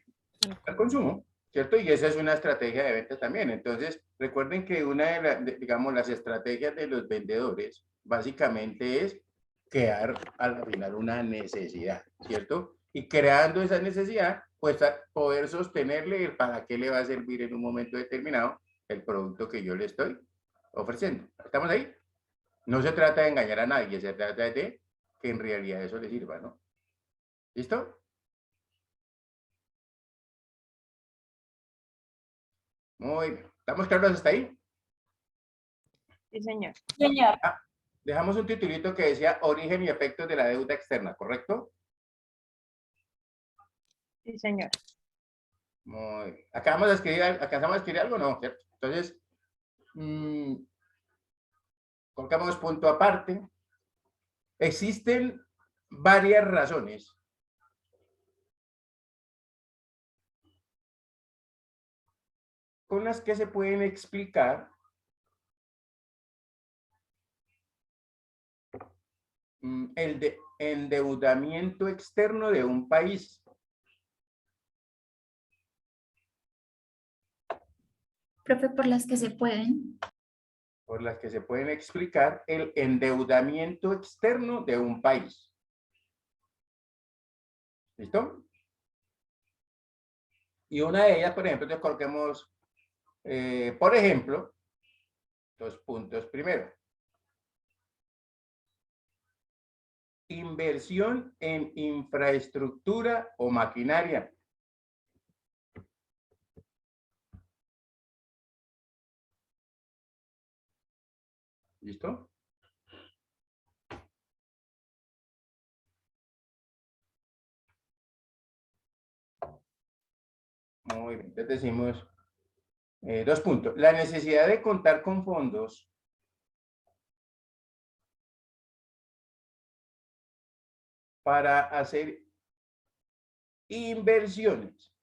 Al consumo, ¿cierto? Y esa es una estrategia de venta también. Entonces, recuerden que una digamos, las estrategias de los vendedores básicamente es crear al final una necesidad, ¿cierto? Y creando esa necesidad, pues poder sostenerle el para qué le va a servir en un momento determinado el producto que yo le estoy ofreciendo. ¿Estamos ahí? No se trata de engañar a nadie, se trata de que en realidad eso le sirva, ¿no? ¿Listo? Muy bien. ¿Estamos claros hasta ahí?
Sí, señor.
Ah, dejamos un titulito que decía origen y efectos de la deuda externa, ¿correcto?
Sí, señor.
Muy bien. Acabamos de escribir, ¿alcanzamos a escribir algo? No, ¿cierto? Entonces, colocamos punto aparte. Existen varias razones con las que se pueden explicar el endeudamiento externo de un país.
Profe, por las que se pueden.
Por las que se pueden explicar el endeudamiento externo de un país. ¿Listo? Y una de ellas, por ejemplo, entonces coloquemos, por ejemplo, 2 puntos primero. Inversión en infraestructura o maquinaria. ¿Listo? Muy bien, entonces decimos 2 puntos. La necesidad de contar con fondos para hacer inversiones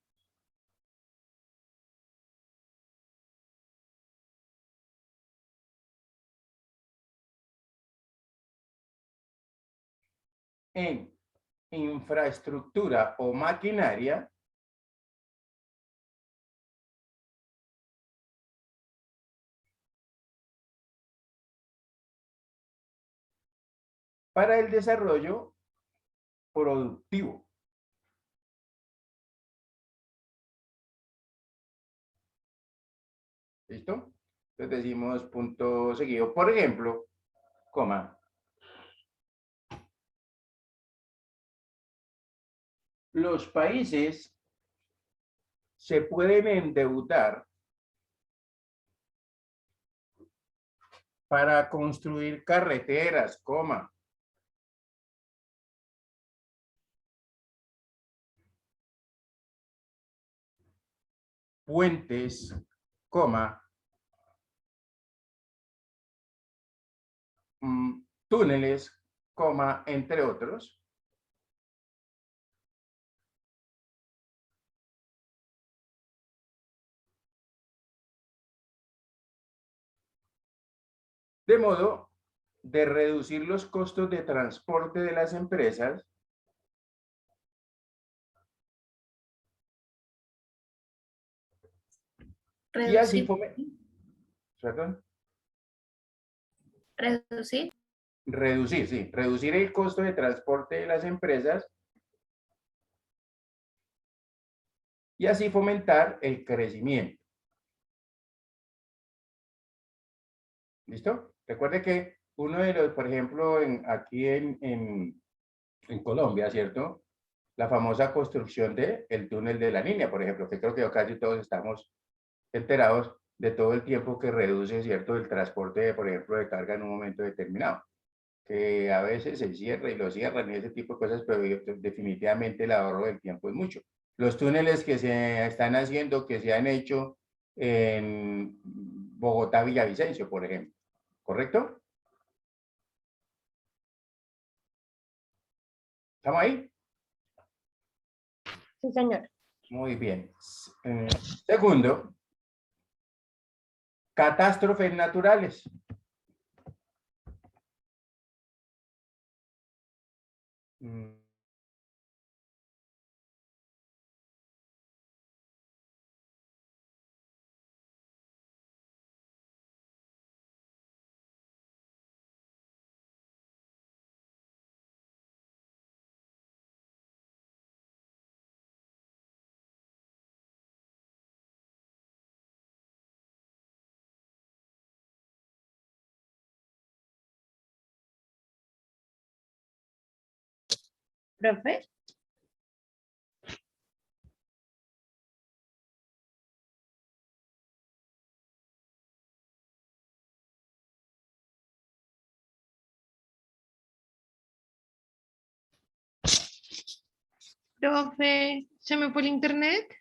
en infraestructura o maquinaria para el desarrollo productivo. ¿Listo? Entonces decimos punto seguido. Por ejemplo, coma. Los países se pueden endeudar para construir carreteras, coma. Puentes, coma. Túneles, coma, entre otros. De modo de reducir los costos de transporte de las empresas y así
Reducir.
reducir, sí, reducir el costo de transporte de las empresas y así fomentar el crecimiento. ¿Listo? Recuerde que uno de los, por ejemplo, aquí en Colombia, ¿cierto? La famosa construcción del túnel de la línea, por ejemplo, que creo que casi todos estamos enterados de todo el tiempo que reduce, ¿cierto?, el transporte, por ejemplo, de carga en un momento determinado, que a veces se cierra y lo cierran y ese tipo de cosas, pero definitivamente el ahorro del tiempo es mucho. Los túneles que se están haciendo, que se han hecho en Bogotá, Villavicencio, por ejemplo, ¿correcto? ¿Estamos ahí?
Sí, señor.
Muy bien. Segundo, catástrofes naturales.
Profe. Profe, ¿se me fue el internet?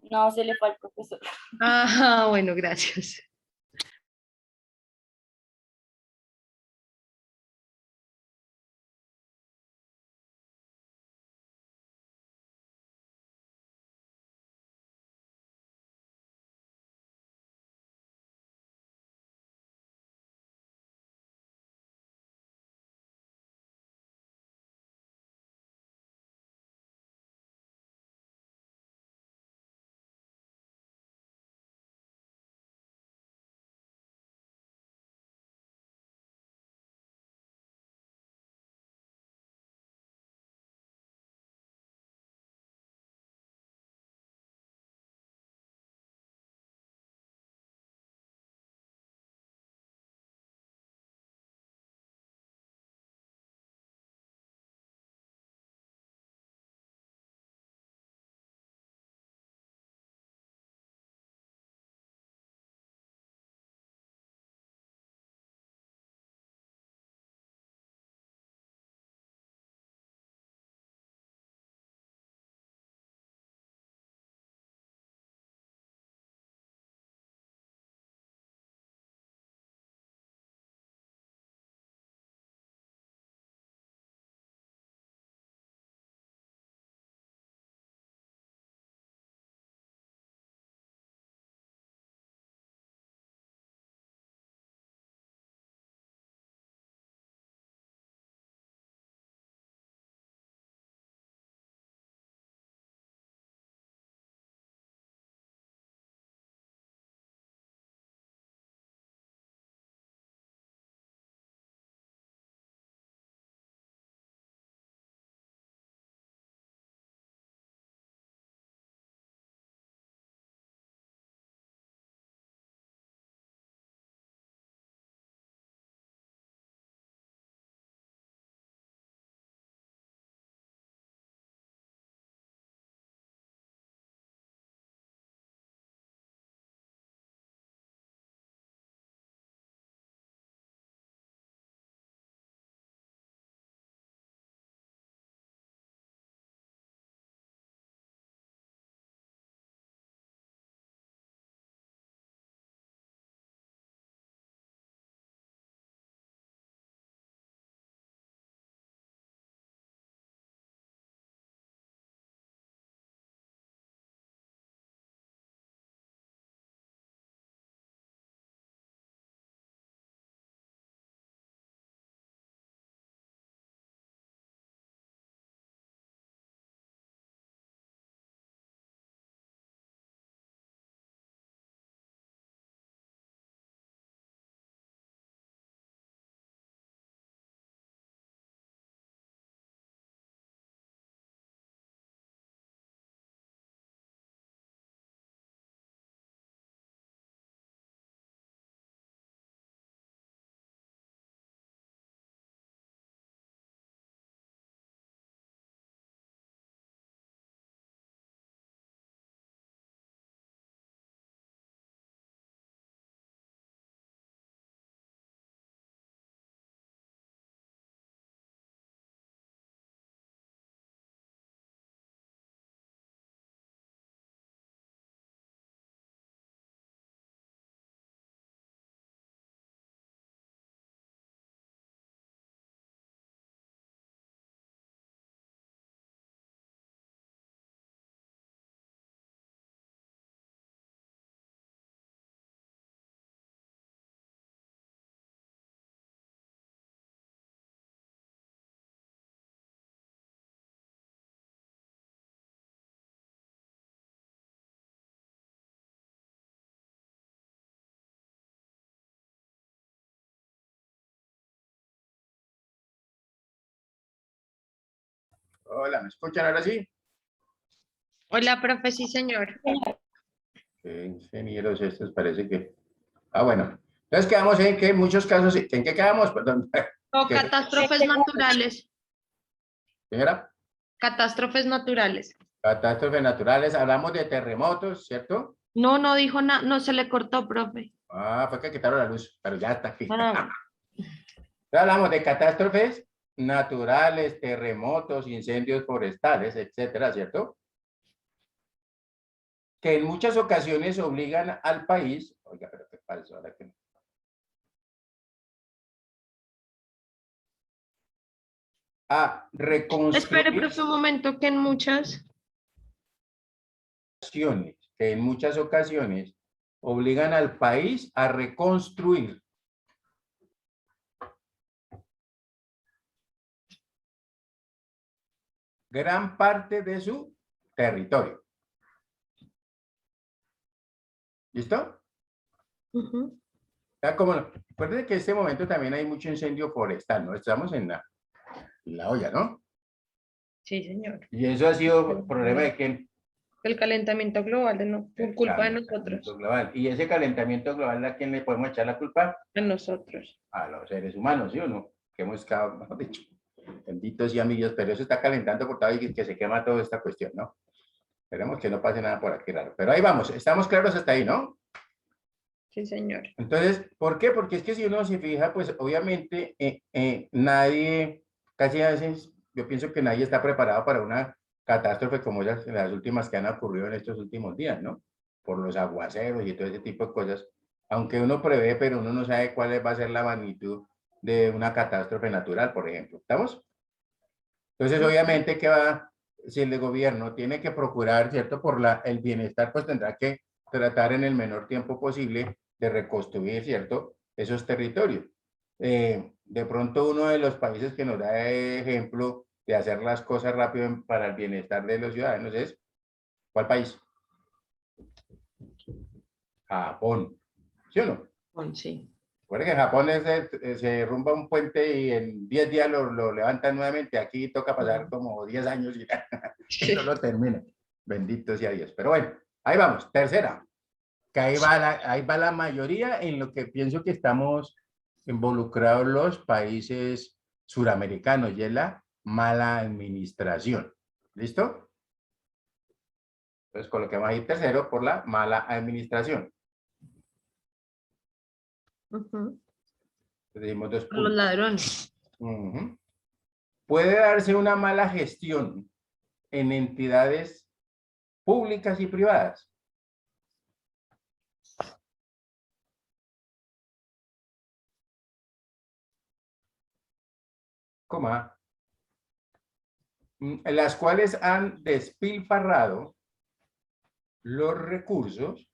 No, se le fue al profesor.
Ah, bueno, gracias.
Hola, ¿me escuchan ahora sí?
Hola, profe, sí, señor.
Qué ingenieros estos, parece que... Ah, bueno. Entonces quedamos en que en muchos casos, ¿en qué quedamos? Perdón.
O
¿Qué,
catástrofes naturales.
señora?
Catástrofes naturales.
Catástrofes naturales, hablamos de terremotos, ¿cierto?
No, no dijo nada, no se le cortó, profe.
Ah, fue que quitaron la luz, pero ya está aquí.
Ah,
Hablamos de catástrofes naturales, terremotos, incendios forestales, etcétera, ¿cierto? Que en muchas ocasiones obligan al país, oiga, pero qué falso, ahora que no. A
espere,
reconstruir
profe, un momento, que en muchas.
acciones, que en muchas ocasiones obligan al país a reconstruir gran parte de su territorio. ¿Listo?
Ujú.
Ya como, recuerden que en este momento también hay mucho incendio forestal, ¿no? Estamos en la olla, ¿no?
Sí, señor.
Y eso ha sido problema de quién.
El calentamiento global, no, por culpa de nosotros.
Calentamiento global. Y ese calentamiento global, ¿a quién le podemos echar la culpa?
A nosotros.
A los seres humanos, ¿sí o no? Que hemos quedado, mejor dicho, benditos y amigos, pero eso está calentando por todo y que se quema toda esta cuestión, ¿no? Esperemos que no pase nada por aquí raro. Pero ahí vamos, estamos claros hasta ahí, ¿no?
Sí, señor.
Entonces, ¿por qué? Porque es que si uno se fija, pues obviamente nadie, casi a veces, yo pienso que nadie está preparado para una catástrofe como las últimas que han ocurrido en estos últimos días, ¿no? Por los aguaceros y todo ese tipo de cosas. Aunque uno prevé, pero uno no sabe cuál va a ser la magnitud de una catástrofe natural, por ejemplo. ¿Estamos? Entonces, obviamente, ¿qué va? Si el gobierno tiene que procurar, ¿cierto? Por el bienestar, pues tendrá que tratar en el menor tiempo posible de reconstruir, ¿cierto? Esos territorios. De pronto, uno de los países que nos da ejemplo de hacer las cosas rápido para el bienestar de los ciudadanos es, ¿cuál país? Japón. ¿Sí o no?
Sí.
Recuerda que en Japón se derrumba un puente y en 10 días lo levantan nuevamente. Aquí toca pasar como 10 años y no lo termina. Bendito sea Dios. Pero bueno, ahí vamos. Tercera, que ahí va la mayoría en lo que pienso que estamos involucrados los países suramericanos y es la mala administración. ¿Listo? Entonces coloquemos ahí tercero por la mala administración.
Ujú.
Decimos 2
Por los
puntos.
ladrones.
Ujú. Puede darse una mala gestión en entidades públicas y privadas. Coma, las cuales han despilfarrado los recursos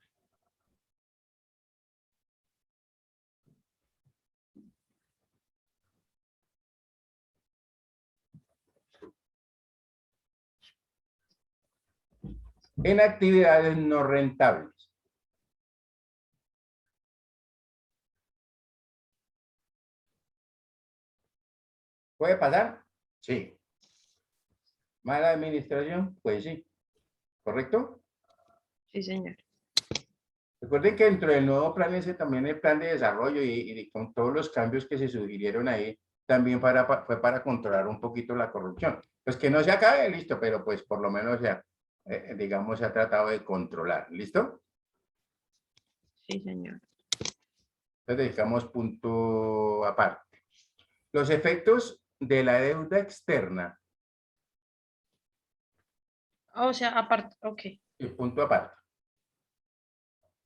en actividades no rentables. ¿Puede pasar? Sí. ¿Mala administración? Pues sí. ¿Correcto?
Sí, señor.
Recuerden que dentro del nuevo plan ese también el plan de desarrollo y con todos los cambios que se sugirieron ahí, también fue para controlar un poquito la corrupción. Pues que no se acabe, listo, pero pues por lo menos ya, digamos, se ha tratado de controlar. ¿Listo?
Sí, señor.
Entonces dedicamos punto aparte. Los efectos de la deuda externa,
O sea, aparte, ok.
y punto aparte.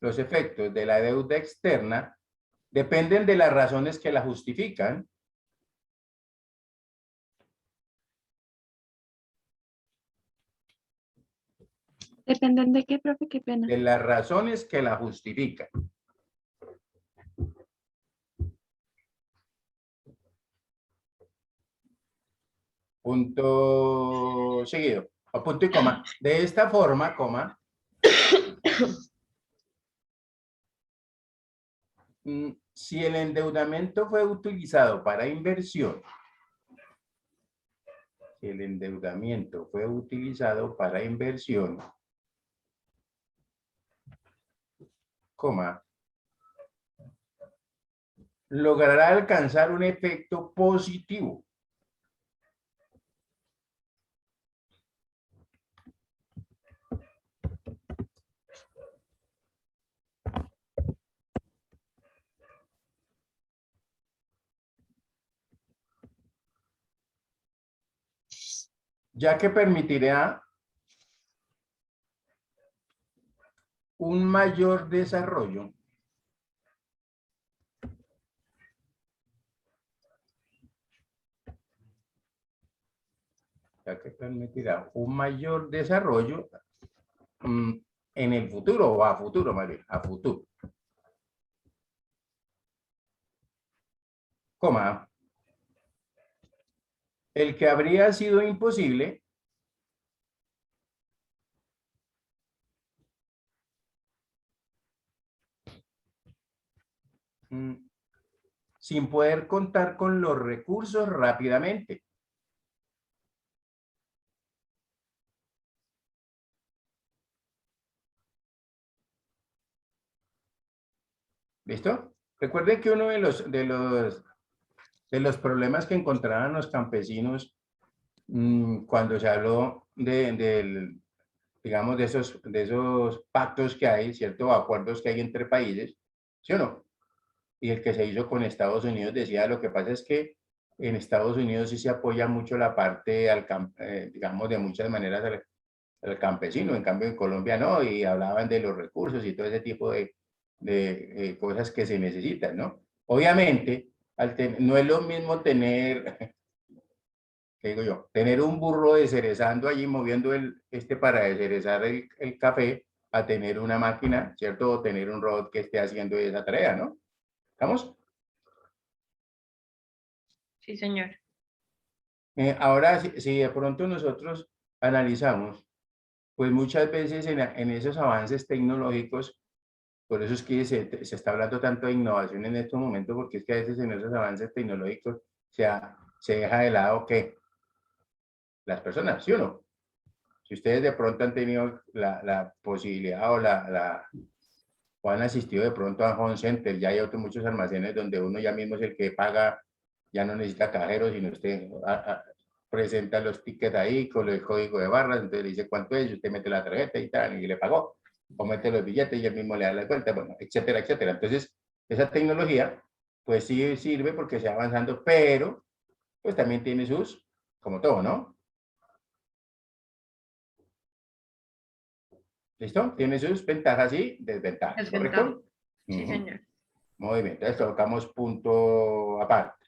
Los efectos de la deuda externa dependen de las razones que la justifican.
¿Dependen de qué, profe? Qué pena.
De las razones que la justifican. Punto seguido, o punto y coma. De esta forma, coma, si el endeudamiento fue utilizado para inversión, si el endeudamiento fue utilizado para inversión, coma, logrará alcanzar un efecto positivo. Ya que permitirá un mayor desarrollo en el futuro, o a futuro, más bien, a futuro. Coma, el que habría sido imposible sin poder contar con los recursos rápidamente. ¿Listo? Recuerden que uno de los problemas que encontraban los campesinos cuando se habló digamos, de esos pactos que hay, ¿cierto? Acuerdos que hay entre países, ¿sí o no? Y el que se hizo con Estados Unidos decía, lo que pasa es que en Estados Unidos sí se apoya mucho la parte, digamos, de muchas maneras al campesino, en cambio en Colombia no, y hablaban de los recursos y todo ese tipo de cosas que se necesitan, ¿no? Obviamente, no es lo mismo tener, ¿qué digo yo? Tener un burro descerezando allí, moviendo para descerezar el café, a tener una máquina, ¿cierto? O tener un robot que esté haciendo esa tarea, ¿no? ¿Estamos?
Sí, señor.
Ahora, si de pronto nosotros analizamos, pues muchas veces en esos avances tecnológicos, por eso es que se está hablando tanto de innovación en estos momentos, porque es que a veces en esos avances tecnológicos se deja de lado que las personas, ¿sí o no? Si ustedes de pronto han tenido la posibilidad o han asistido de pronto a Home Center, ya hay otros muchos almacenes donde uno ya mismo es el que paga, ya no necesita cajeros, sino usted presenta los tickets ahí con el código de barras, entonces le dice cuánto es, y usted mete la tarjeta y tal, y le pagó, o mete los billetes y él mismo le da la cuenta, bueno, etcétera, etcétera. Entonces, esa tecnología, pues sí sirve porque se va avanzando, pero pues también tiene como todo, ¿no? ¿Listo? Tiene sus ventajas y desventajas,
Desventaja.
¿correcto?
Sí, señor.
Muy bien, entonces colocamos punto aparte.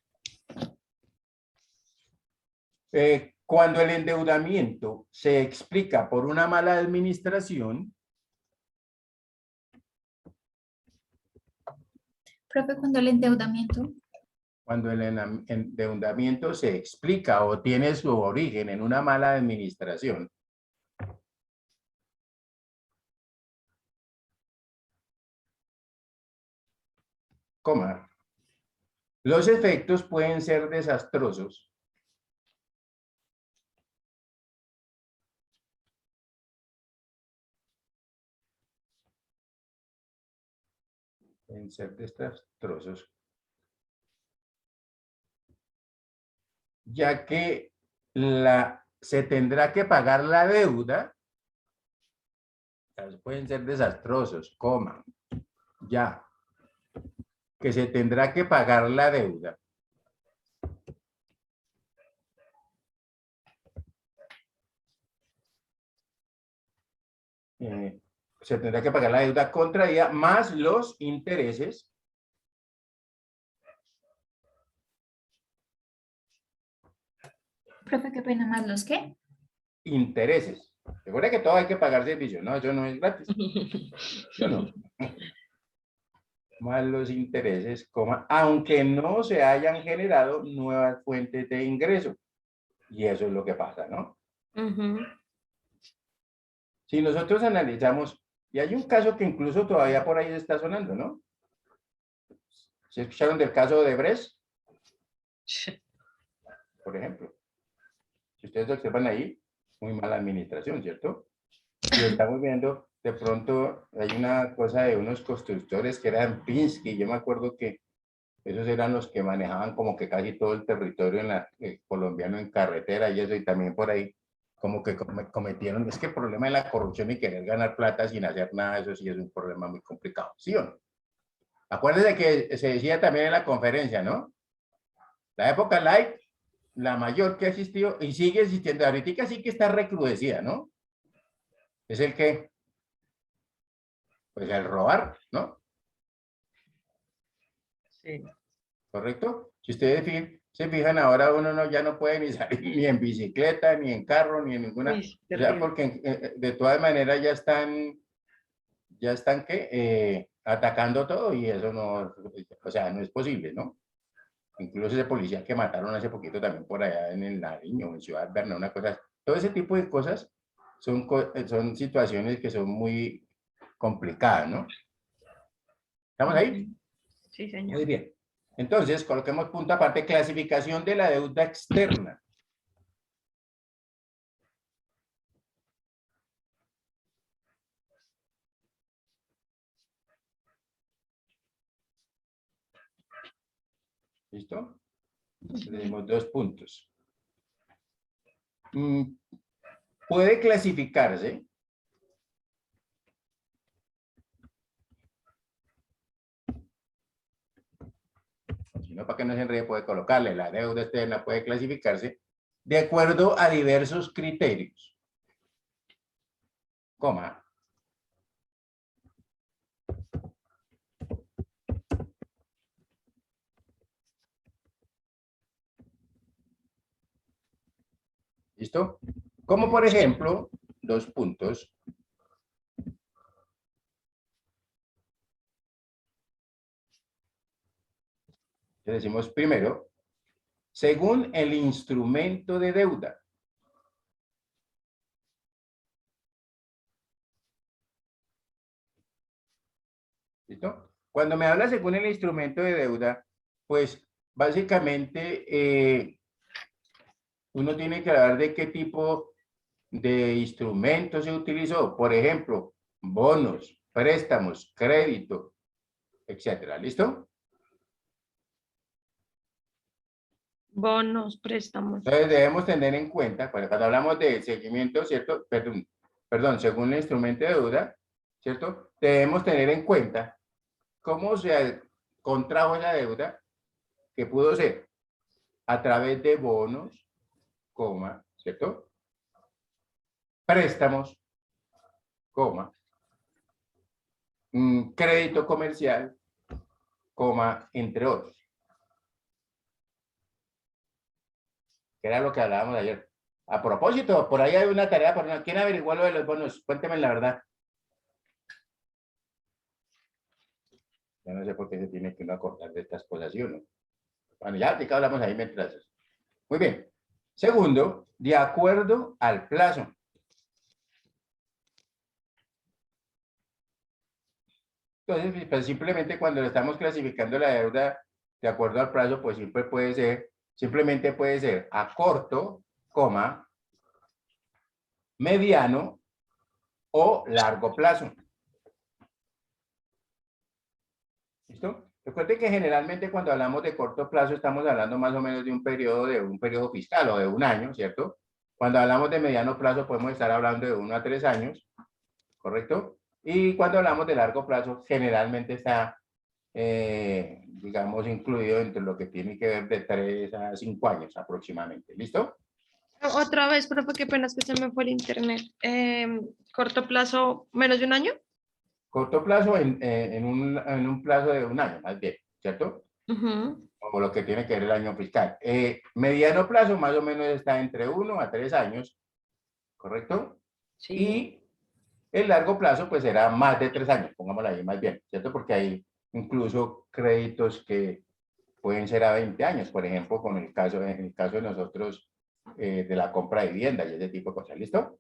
Cuando el endeudamiento se explica por una mala administración,
Profe, cuando el endeudamiento,
se explica o tiene su origen en una mala administración, coma, los efectos pueden ser desastrosos. Pueden ser desastrosos, ya que se tendrá que pagar la deuda. Pueden ser desastrosos, coma, ya, que se tendrá que pagar la deuda. Se tendrá que pagar la deuda contraída más los intereses
profe, qué pena más los qué.
intereses. Recuerda que todo hay que pagar servicio, ¿no? Eso no es gratis. ¿Sí o no? Más los intereses, coma, aunque no se hayan generado nuevas fuentes de ingreso. Y eso es lo que pasa, ¿no? Si nosotros analizamos, y hay un caso que incluso todavía por ahí está sonando, ¿no? ¿Se escucharon del caso de Brecht? Por ejemplo. Si ustedes observan ahí, muy mala administración, ¿cierto? Y estamos viendo, de pronto hay una cosa de unos constructores que eran Pinsky, yo me acuerdo que esos eran los que manejaban como que casi todo el territorio colombiano en carretera y eso, y también por ahí como que cometieron, es que el problema de la corrupción y querer ganar plata sin hacer nada, eso sí es un problema muy complicado, ¿sí o no? Acuérdense que se decía también en la conferencia, ¿no? La época light, la mayor que ha existido y sigue existiendo, ahorita sí que está recrudecida, ¿no? Es el que, pues el robar, ¿no?
Sí.
¿Correcto? Si ustedes se fijan ahora uno ya no puede ni salir ni en bicicleta, ni en carro, ni en ninguna,
Uy,
o sea,
terrible.
porque de todas maneras ya están atacando todo y eso no, o sea, no es posible, ¿no? Incluso ese policía que mataron hace poquito también por allá en el Nariño, en Ciudad Berna, una cosa, todo ese tipo de cosas son situaciones que son muy complicadas, ¿no? ¿Estamos ahí?
Ujú. Sí, señor.
Muy bien. Entonces, coloquemos punto aparte, clasificación de la deuda externa. ¿Listo? Tenemos 2 puntos. Puede clasificarse si no, para que no se enrede, puede colocarle la deuda externa, puede clasificarse de acuerdo a diversos criterios. Coma. ¿Listo? Como por ejemplo, 2 puntos. Le decimos primero, según el instrumento de deuda. ¿Listo? Cuando me habla según el instrumento de deuda, pues básicamente uno tiene que hablar de qué tipo de instrumento se utilizó. Por ejemplo, bonos, préstamos, crédito, etcétera. ¿Listo?
Bonos, préstamos.
Entonces debemos tener en cuenta, cuando hablamos de seguimiento, ¿cierto? Perdón, según el instrumento de deuda, ¿cierto? Debemos tener en cuenta cómo se contrajo esa deuda, que pudo ser a través de bonos, coma, ¿cierto? Préstamos, coma, crédito comercial, coma, entre otros. Que era lo que hablábamos ayer. A propósito, por ahí hay una tarea, ¿quién averiguó lo de los bonos? Cuénteme la verdad. Yo no sé por qué se tiene que uno acordar de estas cosas, ¿sí o no? Bueno, ya que hablamos ahí mientras. Muy bien. Segundo, de acuerdo al plazo. Entonces, pues simplemente cuando estamos clasificando la deuda de acuerdo al plazo, pues simplemente puede ser a corto, coma, mediano o largo plazo. ¿Listo? Recuerden que generalmente cuando hablamos de corto plazo estamos hablando más o menos de un periodo fiscal o de un año, ¿cierto? Cuando hablamos de mediano plazo podemos estar hablando de 1 a 3 años, ¿correcto? Y cuando hablamos de largo plazo generalmente está, digamos, incluido entre lo que tiene que ver de 3 a 5 años aproximadamente. ¿Listo?
Otra vez, profe, qué pena es que se me fue el internet. Corto plazo, menos de un año.
Corto plazo en un plazo de un año, más bien, ¿cierto?
Ujú.
Como lo que tiene que ver el año fiscal. Mediano plazo más o menos está entre 1 a 3 años, ¿correcto?
Sí.
Y el largo plazo pues será más de 3 años, pongámoslo ahí más bien, ¿cierto? Porque hay incluso créditos que pueden ser a 20 años, por ejemplo, en el caso de nosotros de la compra de vivienda y ese tipo de cosas, ¿listo?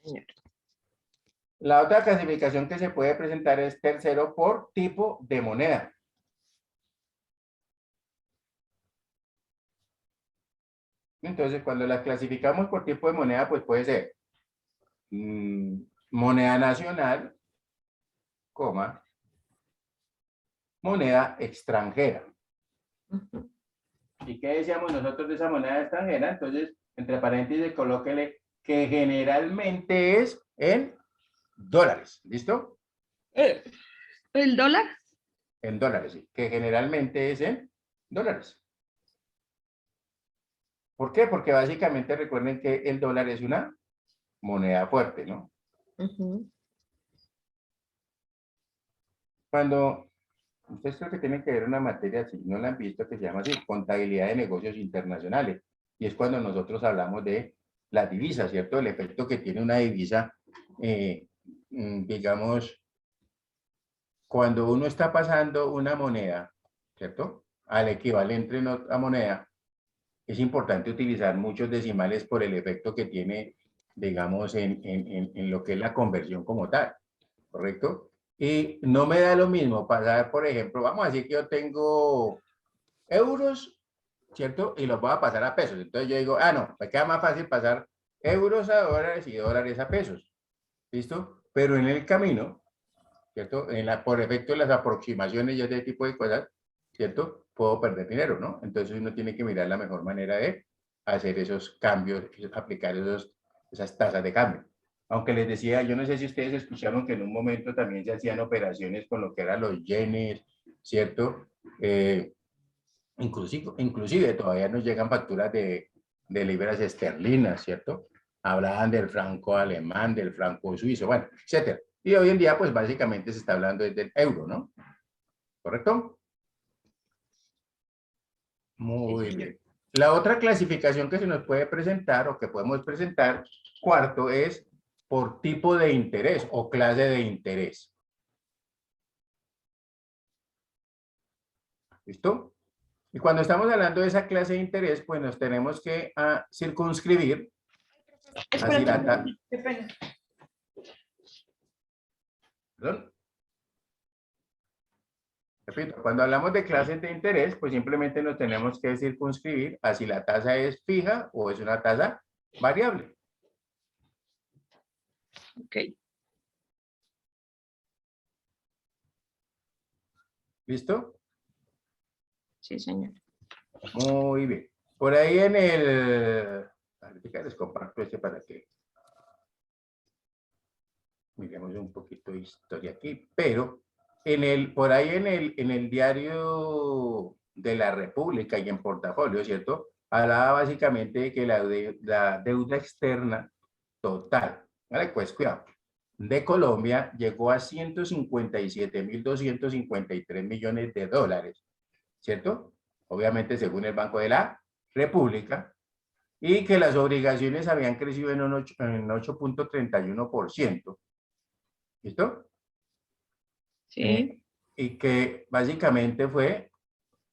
Señor.
La otra clasificación que se puede presentar es tercero por tipo de moneda. Entonces, cuando las clasificamos por tipo de moneda, pues puede ser moneda nacional, coma, moneda extranjera. ¿Y qué decíamos nosotros de esa moneda extranjera? Entonces, entre paréntesis, colóquele que generalmente es en dólares. ¿Listo?
¿El dólar?
En dólares, sí. Que generalmente es en dólares. ¿Por qué? Porque básicamente recuerden que el dólar es una moneda fuerte, ¿no? Cuando ustedes creo que tienen que ver una materia, si no la han visto, que se llama así, contabilidad de negocios internacionales. Y es cuando nosotros hablamos de la divisa, ¿cierto? El efecto que tiene una divisa, digamos, cuando uno está pasando una moneda, ¿cierto? Al equivalente en otra moneda, es importante utilizar muchos decimales por el efecto que tiene, digamos, en lo que es la conversión como tal, ¿correcto? Y no me da lo mismo pasar, por ejemplo, vamos a decir que yo tengo euros, ¿cierto? Y los voy a pasar a pesos. Entonces yo digo, no, me queda más fácil pasar euros a dólares y dólares a pesos. ¿Listo? Pero en el camino, ¿cierto? Por efecto de las aproximaciones y ese tipo de cosas, ¿cierto? Puedo perder dinero, ¿no? Entonces uno tiene que mirar la mejor manera de hacer esos cambios, aplicar esas tasas de cambio. Aunque les decía, yo no sé si ustedes escucharon que en un momento también se hacían operaciones con lo que eran los yenes, ¿cierto? Inclusive todavía nos llegan facturas de libras esterlinas, ¿cierto? Hablaban del franco alemán, del franco suizo, bueno, etcétera. Y hoy en día, pues básicamente se está hablando del euro, ¿no? ¿Correcto? Muy bien. La otra clasificación que se nos puede presentar o que podemos presentar, cuarto, es por tipo de interés o clase de interés. ¿Listo? Y cuando estamos hablando de esa clase de interés, pues nos tenemos que circunscribir.
Espérate, qué pena.
¿Perdón? Repito, cuando hablamos de clases de interés, pues simplemente nos tenemos que circunscribir a si la tasa es fija o es una tasa variable.
Ok.
¿Listo?
Sí, señor.
Muy bien. Por ahí en el... Ahorita les comparto este para que miremos un poquito de historia aquí, pero por ahí en el diario de la República y en portafolio, ¿cierto? Hablaba básicamente de que la deuda externa total, ¿vale? Pues cuidado, de Colombia llegó a 157.253 millones de dólares, ¿cierto? Obviamente según el Banco de la República, y que las obligaciones habían crecido en 8.31%. ¿Listo?
Sí.
Y que básicamente fue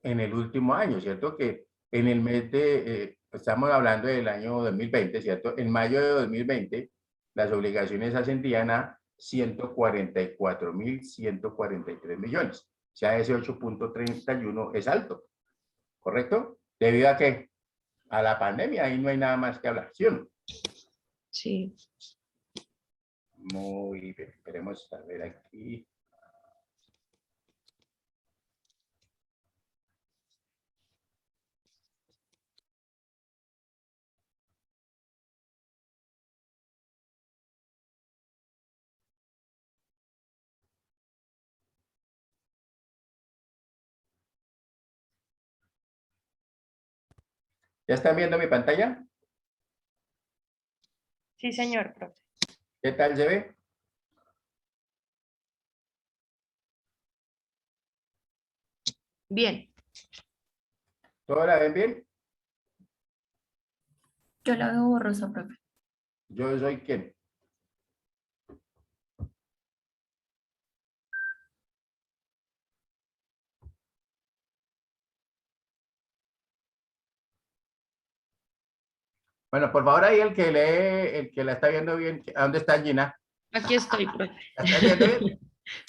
en el último año, ¿cierto? Que en el mes de, estamos hablando del año 2020, ¿cierto? En mayo de 2020, las obligaciones ascendían a 144.143 millones. O sea, ese 8.31 es alto, ¿correcto? ¿Debido a qué? A la pandemia, ahí no hay nada más que hablar, ¿sí o no?
Sí.
Muy bien, esperemos a ver aquí. ¿Ya están viendo mi pantalla?
Sí, señor, profe.
¿Qué tal se ve?
Bien.
¿Todo la ven bien?
Yo la veo borrosa, profe.
Yo soy quién. Bueno, por favor, ahí el que lee, el que la está viendo bien, ¿a dónde está Gina?
Aquí estoy, profe.
¿La estás viendo bien?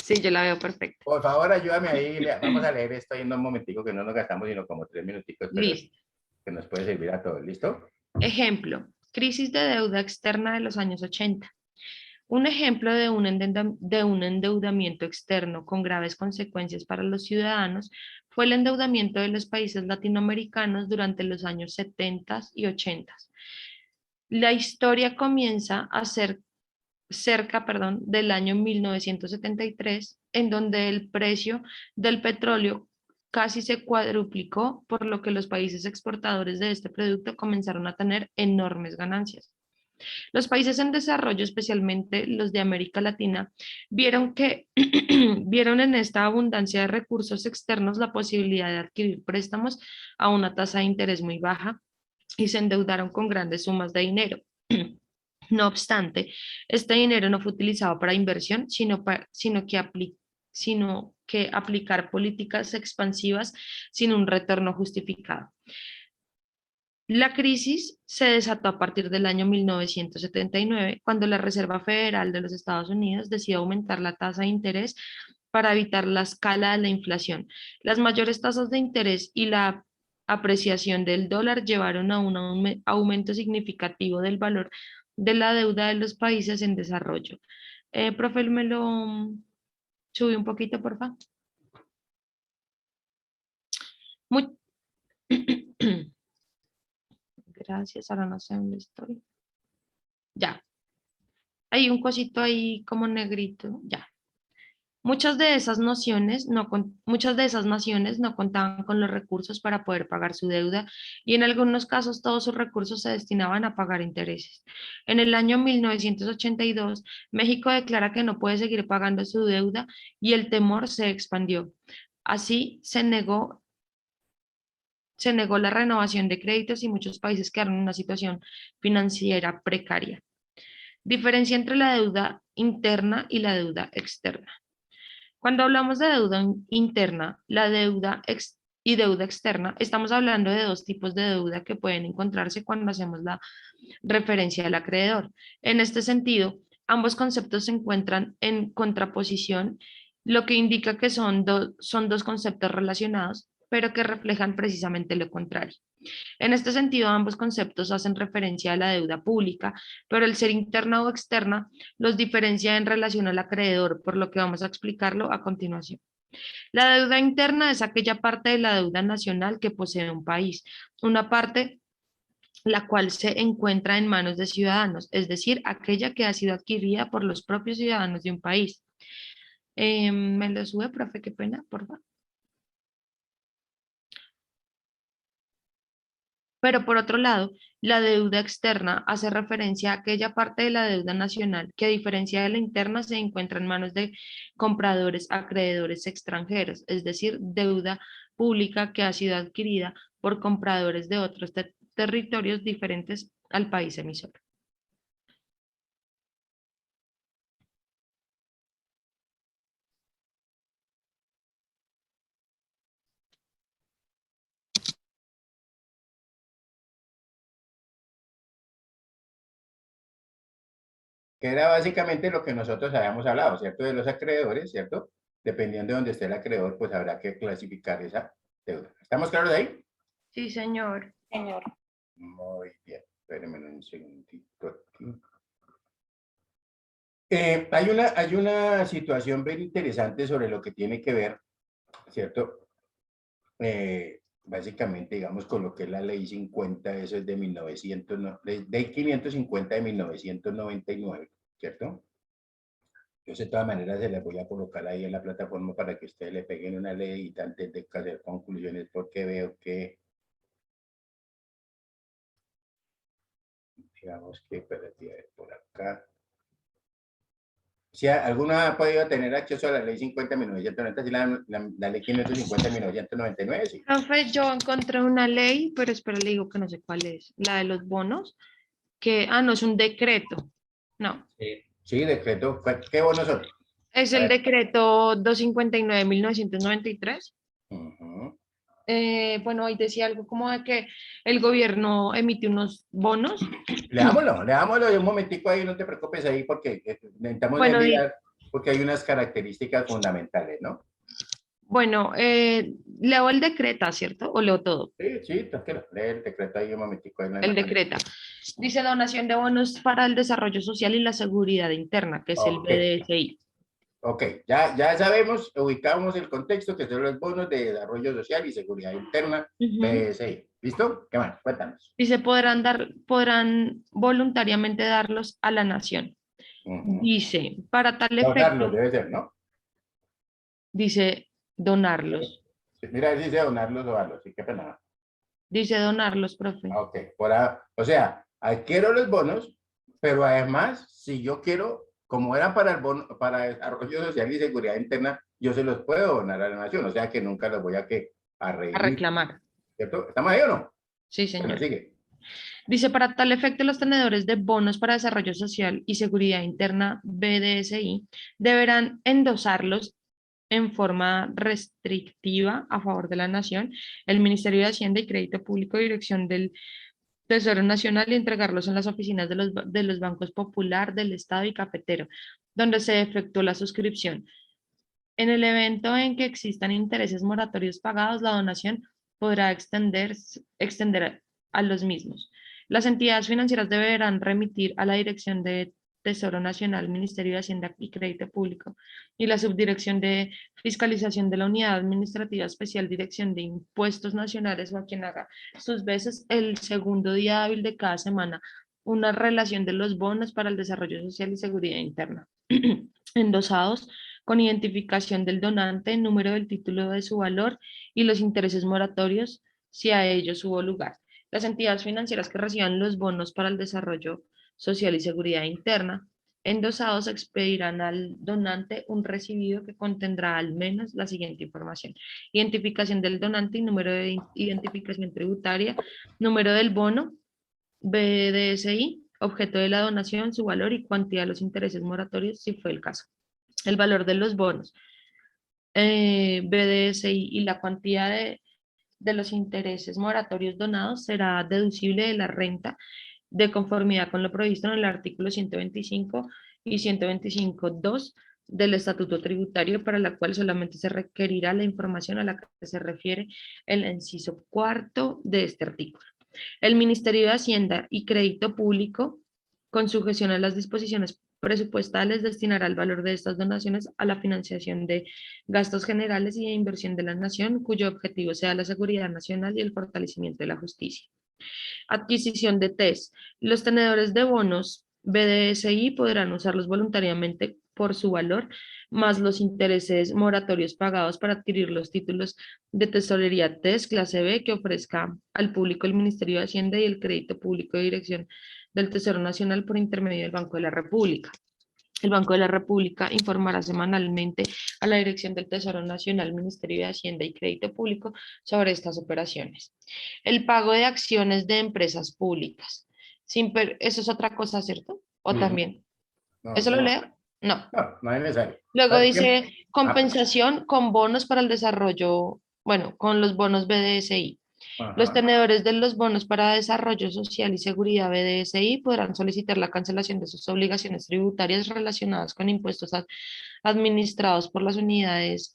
Sí, yo la veo perfecta.
Por favor, ayúdame ahí. Vamos a leer esto ahí en un momentico que no nos gastamos sino como 3 minuticos. Pero
Listo.
que nos puede servir a todos, ¿listo?
Ejemplo, crisis de deuda externa de los años 80. Un ejemplo de un endeudamiento externo con graves consecuencias para los ciudadanos fue el endeudamiento de los países latinoamericanos durante los años 70 y 80. La historia comienza a ser cerca del año 1973, en donde el precio del petróleo casi se cuadruplicó, por lo que los países exportadores de este producto comenzaron a tener enormes ganancias. Los países en desarrollo, especialmente los de América Latina, vieron en esta abundancia de recursos externos la posibilidad de adquirir préstamos a una tasa de interés muy baja y se endeudaron con grandes sumas de dinero. No obstante, este dinero no fue utilizado para inversión, sino que aplicar políticas expansivas sin un retorno justificado. La crisis se desató a partir del año 1979, cuando la Reserva Federal de los Estados Unidos decidió aumentar la tasa de interés para evitar la escala de la inflación. Las mayores tasas de interés y la apreciación del dólar llevaron a un aumento significativo del valor de la deuda de los países en desarrollo. Profe, me lo sube un poquito, por favor. Gracias, ahora no sé dónde estoy. Ya. Hay un cosito ahí como negrito, ya. Muchas de esas naciones no contaban con los recursos para poder pagar su deuda y en algunos casos todos sus recursos se destinaban a pagar intereses. En el año 1982, México declara que no puede seguir pagando su deuda y el temor se expandió. Así se negó la renovación de créditos y muchos países quedaron en una situación financiera precaria. Diferencia entre la deuda interna y la deuda externa. Cuando hablamos de deuda interna, deuda externa, estamos hablando de dos tipos de deuda que pueden encontrarse cuando hacemos la referencia al acreedor. En este sentido, ambos conceptos se encuentran en contraposición, lo que indica que son dos conceptos relacionados, pero que reflejan precisamente lo contrario. En este sentido, ambos conceptos hacen referencia a la deuda pública, pero el ser interna o externa los diferencia en relación al acreedor, por lo que vamos a explicarlo a continuación. La deuda interna es aquella parte de la deuda nacional que posee un país, una parte la cual se encuentra en manos de ciudadanos, es decir, aquella que ha sido adquirida por los propios ciudadanos de un país. ¿Me lo sube, profe? Qué pena, por favor. Pero por otro lado, la deuda externa hace referencia a aquella parte de la deuda nacional que a diferencia de la interna se encuentra en manos de compradores, acreedores extranjeros, es decir, deuda pública que ha sido adquirida por compradores de otros territorios diferentes al país emisor.
Que era básicamente lo que nosotros habíamos hablado, ¿cierto? De los acreedores, ¿cierto? Dependiendo de donde esté el acreedor, pues habrá que clasificar esa deuda. ¿Estamos claros de ahí?
Sí, señor.
Muy bien. Espérenme un segundito aquí. Hay una situación bien interesante sobre lo que tiene que ver, ¿cierto? Básicamente, digamos, con lo que es la ley 50, eso es de 550 de 1999, ¿cierto? Yo de todas maneras se las voy a colocar ahí en la plataforma para que ustedes le peguen una ley antes de hacer conclusiones, porque veo que, digamos que, espérate, por acá. Si alguno ha podido tener acceso a la ley 50 de 1990, sí, la ley 550 de 1999, sí.
Profe, yo encontré una ley, pero espera, le digo que no sé cuál es, la de los bonos, no, es un decreto, no.
Sí, decreto, ¿qué bonos son?
Es el decreto 259 de 1993. Bueno, ahí decía algo como de que el gobierno emite unos bonos.
Leámoslo de un momentico ahí, no te preocupes ahí, porque necesitamos mirar, porque hay unas características fundamentales, ¿no?
Bueno, leo el decreta, ¿cierto? ¿O leo todo?
Sí, sí, tranquilo. Lee el decreto ahí un momentico. Ahí no hay
El
más.
decreta. Dice donación de bonos para el desarrollo social y la seguridad interna, que es el
Ok,
BDSI.
ok. Ya sabemos, ubicamos el contexto que son los bonos de desarrollo social y seguridad interna,
Ujú.
BSI. ¿Listo? ¿Qué más? Cuéntanos.
Dice, podrán voluntariamente darlos a la nación.
Ujú.
Dice, para tal
Donarlos
efecto,
debe ser, ¿no?
dice donarlos.
Sí, mira, dice donarlos o darlos. Sí, qué pena.
Dice donarlos, profe.
Ok, o sea, adquiero los bonos, pero además, si yo quiero, como era para el bono, para desarrollo social y seguridad interna, yo se los puedo donar a la nación, o sea que nunca los voy a
A
redimir,
reclamar.
¿cierto? ¿Estamos ahí o no?
Sí,
Bueno,
señor.
sigue.
Dice, para tal efecto, los tenedores de bonos para desarrollo social y seguridad interna, BDSI, deberán endosarlos en forma restrictiva a favor de la nación, el Ministerio de Hacienda y Crédito Público, Dirección del Tesoro Nacional y entregarlos en las oficinas de los bancos Popular, del Estado y Cafetero, donde se efectuó la suscripción. En el evento en que existan intereses moratorios pagados, la donación podrá extender a los mismos. Las entidades financieras deberán remitir a la Dirección de Tesoro Nacional, Ministerio de Hacienda y Crédito Público y la Subdirección de Fiscalización de la Unidad Administrativa Especial Dirección de Impuestos Nacionales o a quien haga sus veces el segundo día hábil de cada semana una relación de los bonos para el desarrollo social y seguridad interna endosados con identificación del donante, número del título de su valor y los intereses moratorios si a ellos hubo lugar. Las entidades financieras que reciban los bonos para el desarrollo social y seguridad interna endosados expedirán al donante un recibido que contendrá al menos la siguiente información: identificación del donante y número de identificación tributaria, número del bono, BDSI, objeto de la donación, su valor y cuantía de los intereses moratorios si fue el caso. El valor de los bonos, BDSI y la cuantía de los intereses moratorios donados será deducible de la renta de conformidad con lo previsto en el artículo 125 y 125.2 del Estatuto Tributario, para la cual solamente se requerirá la información a la que se refiere el inciso cuarto de este artículo. El Ministerio de Hacienda y Crédito Público, con sujeción a las disposiciones presupuestales, destinará el valor de estas donaciones a la financiación de gastos generales y de inversión de la nación, cuyo objetivo sea la seguridad nacional y el fortalecimiento de la justicia. Adquisición de TES. Los tenedores de bonos BDSI podrán usarlos voluntariamente por su valor, más los intereses moratorios pagados para adquirir los títulos de tesorería TES clase B que ofrezca al público el Ministerio de Hacienda y el Crédito Público de Dirección del Tesoro Nacional por intermedio del Banco de la República. El Banco de la República informará semanalmente a la Dirección del Tesoro Nacional, Ministerio de Hacienda y Crédito Público sobre estas operaciones. El pago de acciones de empresas públicas. Eso es otra cosa, ¿cierto? ¿O también?
No,
¿Eso lo
no,
leo? No.
no es necesario.
Luego
¿Sabes qué?
dice compensación con bonos para el desarrollo, bueno, con los bonos BDSI. Los
Ajá.
tenedores de los bonos para desarrollo social y seguridad BDSI podrán solicitar la cancelación de sus obligaciones tributarias relacionadas con impuestos administrados por las unidades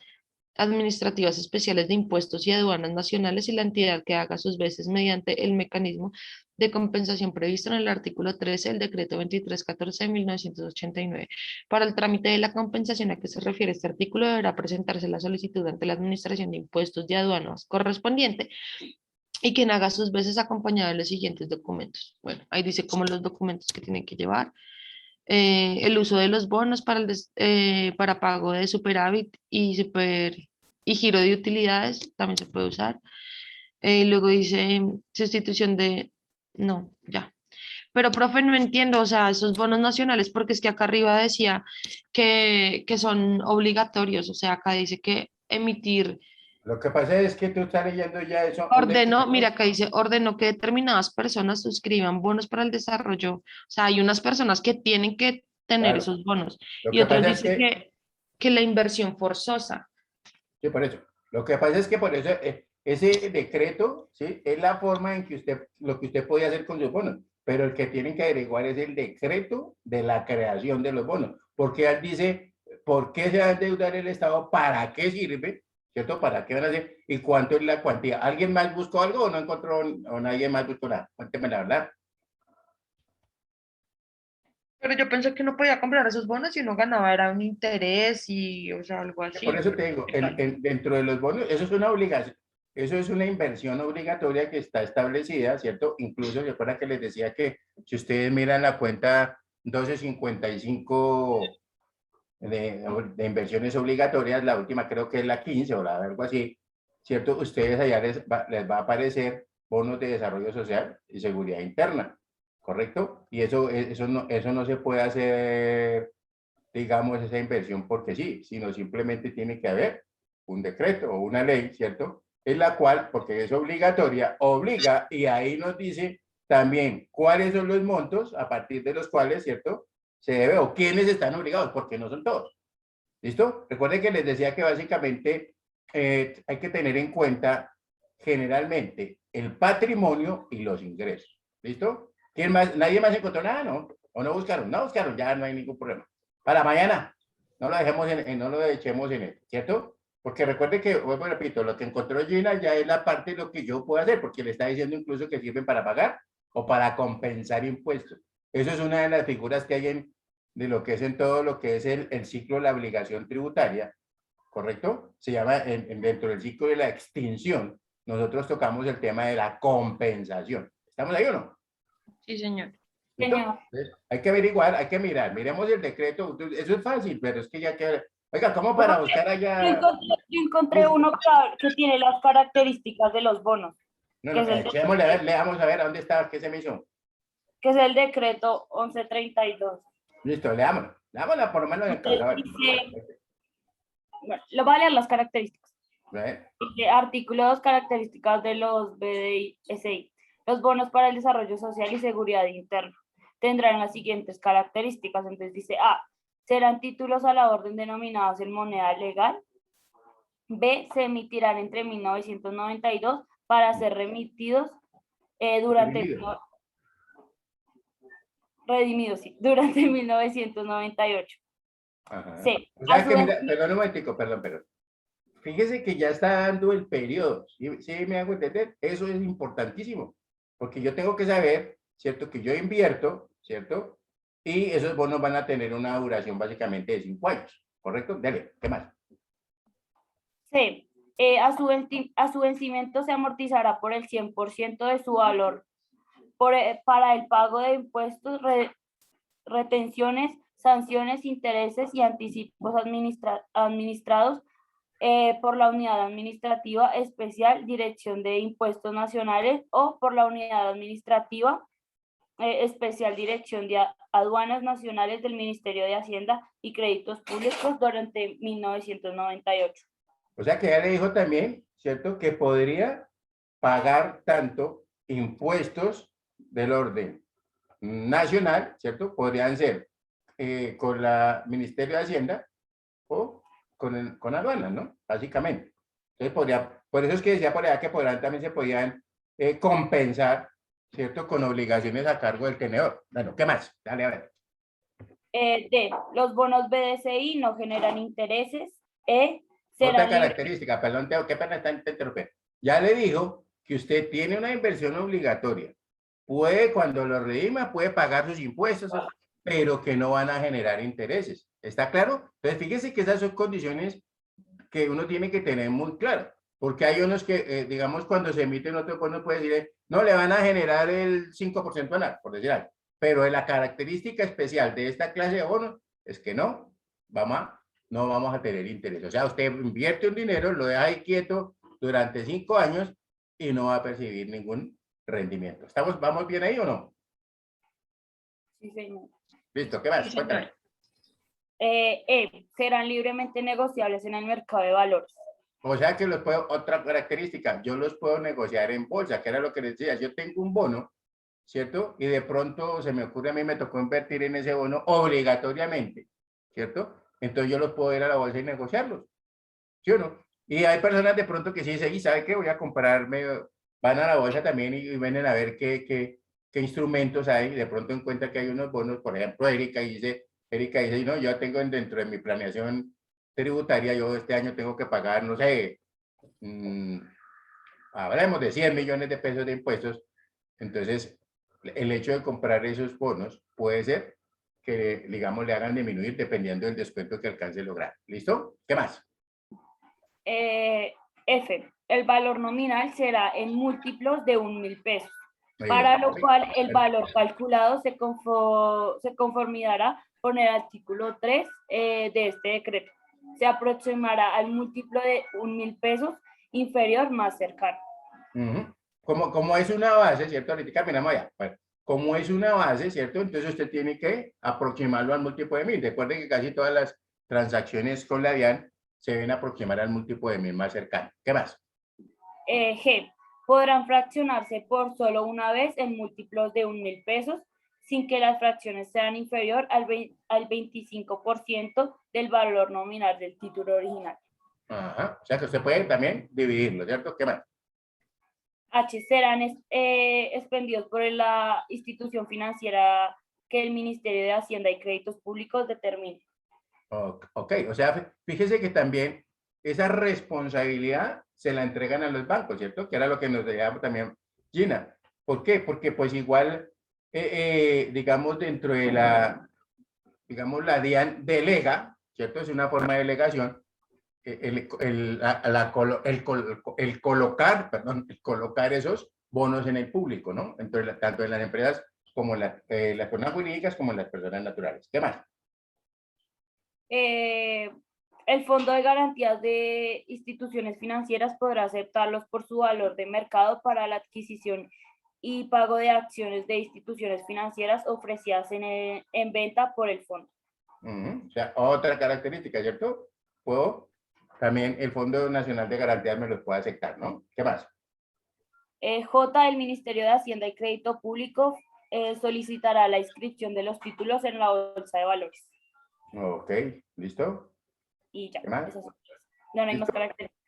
administrativas especiales de impuestos y aduanas nacionales y la entidad que haga sus veces mediante el mecanismo de compensación previsto en el artículo 13 del decreto 2314 de 1989. Para el trámite de la compensación a que se refiere este artículo deberá presentarse la solicitud ante la Administración de Impuestos y Aduanas correspondiente y quien haga sus veces acompañado de los siguientes documentos. Bueno, ahí dice como los documentos que tienen que llevar. El uso de los bonos para pago de superávit y giro de utilidades también se puede usar. Luego dice sustitución de... No, ya. Pero, profe, no entiendo, o sea, esos bonos nacionales, porque es que acá arriba decía que son obligatorios, o sea, acá dice que emitir.
Lo que pasa es que tú estás leyendo ya eso, un
Ordenó, mira,
decreto.
acá dice, ordenó que determinadas personas suscriban bonos para el desarrollo. O sea, hay unas personas que tienen que tener
Claro.
esos bonos.
Lo
Y
que
otros
pasa es
dicen
que,
que la inversión forzosa.
sí, por eso. Lo que pasa es que por eso ese decreto, ¿sí? Es la forma en que lo que usted puede hacer con sus bonos. Pero el que tienen que averiguar es el decreto de la creación de los bonos. Porque él dice, ¿por qué se va a endeudar el Estado? ¿Para qué sirve? ¿cierto? ¿Para qué van a hacer? ¿Y cuánto es la cuantía? ¿Alguien más buscó algo o no encontró, o nadie más buscó nada? Cuénteme la verdad.
Pero yo pensé que uno podía comprar esos bonos y uno ganaba, era un interés y, o sea, algo así.
Por eso te digo,
¿Qué tal?
dentro de los bonos, eso es una obligación, eso es una inversión obligatoria que está establecida, ¿cierto? Incluso, recuerda que les decía que si ustedes miran la cuenta 1255 de inversiones obligatorias, la última creo que es la 15 o la algo así, ¿cierto? Ustedes allá les va a aparecer bonos de desarrollo social y seguridad interna, ¿correcto? Y eso no se puede hacer, digamos, esa inversión porque sí, sino simplemente tiene que haber un decreto o una ley, ¿cierto? En la cual, porque es obligatoria, obliga y ahí nos dice también cuáles son los montos a partir de los cuales, ¿cierto? Se debe o quiénes están obligados, porque no son todos. ¿Listo? Recuerden que les decía que básicamente hay que tener en cuenta generalmente el patrimonio y los ingresos. ¿Listo? ¿Quién más? ¿Nadie más encontró nada? ¿No? ¿O no buscaron? No buscaron, ya no hay ningún problema. Para mañana, no lo dejemos no lo echemos en él, ¿cierto? Porque recuerde que, vuelvo y repito, lo que encontró Gina ya es la parte de lo que yo puedo hacer, porque le está diciendo incluso que sirven para pagar o para compensar impuestos. Eso es una de las figuras que hay de lo que es en todo lo que es el ciclo de la obligación tributaria, ¿correcto? Se llama, dentro del ciclo de la extinción, nosotros tocamos el tema de la compensación. ¿Estamos ahí o no?
Sí, señor.
¿Listo?
Señor.
Entonces, hay que averiguar, hay que mirar. Miremos el decreto. Eso es fácil, pero es que ya que... Oiga, ¿cómo para buscar
Yo
allá?
encontré, yo encontré uno que tiene las características de los bonos,
No,
que
no,
es el,
echémosle a ver, leamos a ver a dónde está, qué se me hizo.
que es el decreto 1132.
Listo, leámoslo. Leámosla por lo menos en casa. A ver.
Dice, bueno, lo voy a leer las características.
A ver.
Dice, artículo 2, características de los BDI-SI. Los bonos para el desarrollo social y seguridad interna tendrán las siguientes características. Entonces dice A, serán títulos a la orden denominados en moneda legal. B, se emitirán entre 1992 para ser remitidos redimidos, sí, durante 1998.
Ajá.
C,
O sea que, mira, perdón un momentico, perdón. Fíjese que ya está dando el periodo. ¿Sí me hago entender? Eso es importantísimo. Porque yo tengo que saber, ¿cierto? Que yo invierto, ¿cierto? Y esos bonos van a tener una duración básicamente de 5 años. ¿Correcto? Dale, ¿qué más?
C, a su vencimiento se amortizará por el 100% de su valor para el pago de impuestos, retenciones, sanciones, intereses y anticipos administrados por la Unidad Administrativa Especial Dirección de Impuestos Nacionales o por la Unidad Administrativa Especial Dirección de Aduanas Nacionales del Ministerio de Hacienda y Créditos Públicos durante 1998.
O sea que ya le dijo también, ¿cierto? Que podría pagar tanto impuestos del orden nacional, ¿cierto? Podrían ser con la Ministerio de Hacienda o con aduanas, ¿no? Básicamente. Entonces por eso es que decía por allá que también se podían compensar, ¿cierto? Con obligaciones a cargo del tenedor. Bueno, ¿qué más? Dale a ver.
D, los bonos BDCI no generan intereses.
Otra característica, perdón, qué pena está interrumpiendo. Ya le dijo que usted tiene una inversión obligatoria. Puede, cuando lo redima, puede pagar sus impuestos, pero que no van a generar intereses. ¿Está claro? Entonces, fíjese que esas son condiciones que uno tiene que tener muy claro. Porque hay unos que, digamos, cuando se emiten otro bono, puede decir, no, le van a generar el 5% anual, por decir algo. Pero la característica especial de esta clase de bonos es que no vamos a tener interés. O sea, usted invierte un dinero, lo deja ahí quieto durante 5 años y no va a percibir ningún rendimiento. ¿Vamos bien ahí o no?
Sí, señor.
Listo, ¿qué más?
Sí,
Cuéntame.
Serán libremente negociables en el mercado de valores.
O sea que otra característica, yo los puedo negociar en bolsa, que era lo que les decía. Yo tengo un bono, ¿cierto? Y de pronto se me ocurre, a mí me tocó invertir en ese bono obligatoriamente, ¿cierto? Entonces yo los puedo ir a la bolsa y negociarlos, ¿sí o no? Y hay personas de pronto que sí dicen, ¿y sabe qué? Voy a comprarme, van a la bolsa también y vienen a ver qué instrumentos hay, y de pronto encuentra que hay unos bonos, por ejemplo, Erika dice, no, yo tengo dentro de mi planeación tributaria, yo este año tengo que pagar, no sé, hablemos de 100 millones de pesos de impuestos, entonces el hecho de comprar esos bonos puede ser que, digamos, le hagan disminuir dependiendo del descuento que alcance a lograr. ¿Listo? ¿Qué más?
F. El valor nominal será en múltiplos de 1.000 pesos,
Muy
para
bien.
lo cual el valor calculado se conformará con el artículo 3 de este decreto. Se aproximará al múltiplo de 1.000 pesos inferior más cercano.
Como es una base, ¿cierto? Ahorita miramos allá. Bueno, como es una base, ¿cierto? Entonces usted tiene que aproximarlo al múltiplo de 1.000. Recuerden que casi todas las transacciones con la DIAN se deben aproximar al múltiplo de 1.000 más cercano. ¿Qué más?
G. Podrán fraccionarse por solo una vez en múltiplos de 1.000 pesos sin que las fracciones sean inferior al 25% del valor nominal del título original.
Ajá. O sea que usted puede también dividirlo, ¿cierto? ¿Qué más?
H. Serán expendidos por la institución financiera que el Ministerio de Hacienda y Créditos Públicos determine.
Ok, o sea, fíjese que también esa responsabilidad se la entregan a los bancos, ¿cierto? Que era lo que nos decía también Gina. ¿Por qué? Porque pues igual, digamos, dentro de la DIAN delega, ¿cierto? Es una forma de delegación, colocar esos bonos en el público, ¿no? Entonces, tanto en las empresas como las personas jurídicas como en las personas naturales. ¿Qué más?
El Fondo de Garantías de Instituciones Financieras podrá aceptarlos por su valor de mercado para la adquisición y pago de acciones de instituciones financieras ofrecidas en venta por el fondo.
O sea, otra característica, ¿cierto? También el Fondo Nacional de Garantías me los puede aceptar, ¿no? ¿Qué más?
J. El Ministerio de Hacienda y Crédito Público solicitará la inscripción de los títulos en la Bolsa de Valores.
Ok, ¿listo?
Y ya.
¿Qué más?
No hay más
¿Listo?
características.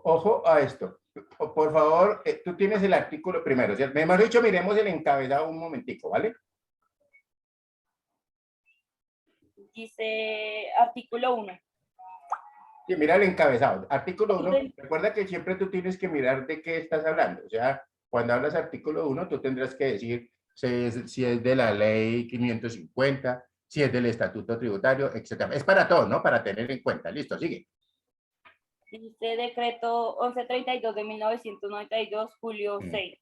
Ojo a esto. Por favor, tú tienes el artículo primero, ¿cierto? Mejor dicho, miremos el encabezado un momentico, ¿vale?
Dice artículo 1.
Sí, mira el encabezado. Artículo 1, recuerda que siempre tú tienes que mirar de qué estás hablando. O sea, cuando hablas artículo 1, tú tendrás que decir si es de la ley 550, si es del estatuto tributario, etc. Es para todo, ¿no? Para tener en cuenta. Listo, sigue.
Dice decreto 1132 de 1992, julio 6,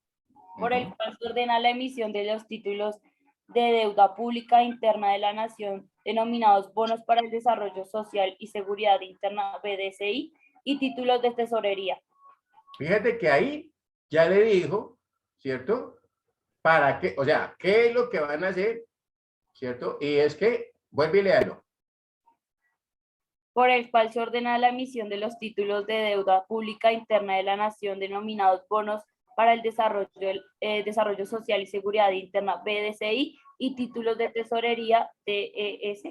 por el cual se ordena la emisión de los títulos de deuda pública interna de la nación, denominados bonos para el desarrollo social y seguridad interna, BDSI, y títulos de tesorería.
Fíjate que ahí ya le dijo, ¿cierto? ¿Para qué? O sea, ¿qué es lo que van a hacer? ¿Cierto? Y es que, vuelve y léalo.
Por el cual se ordena la emisión de los títulos de deuda pública interna de la nación, denominados bonos para el desarrollo social y seguridad interna, BDSI, y títulos de tesorería, TES,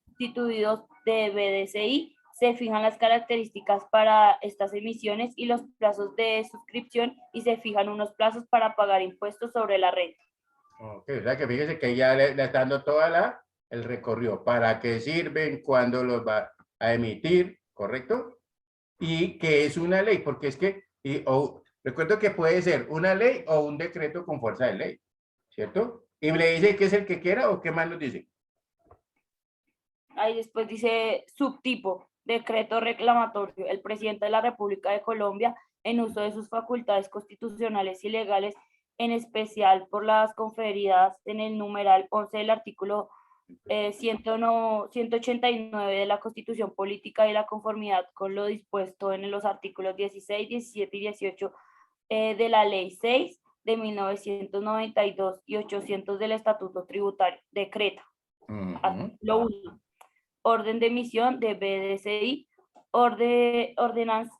sustituidos de BDSI. Se fijan las características para estas emisiones y los plazos de suscripción, y se fijan unos plazos para pagar impuestos sobre la renta.
Ok, o sea que fíjese que ya le está dando toda el recorrido, para qué sirven, cuándo los va a emitir, ¿correcto? Y que es una ley, porque es que, recuerdo que puede ser una ley o un decreto con fuerza de ley, ¿cierto? Y le dice que es el que quiera o qué más nos dice.
Ahí después dice subtipo, decreto reclamatorio. El presidente de la República de Colombia, en uso de sus facultades constitucionales y legales, en especial por las conferidas en el numeral 11 del artículo 189 de la Constitución Política y la conformidad con lo dispuesto en los artículos 16, 17 y 18 de la Ley 6 de 1992 y 800 del Estatuto Tributario, decreta. Artículo 1. Orden de emisión de BDSI, ordenanza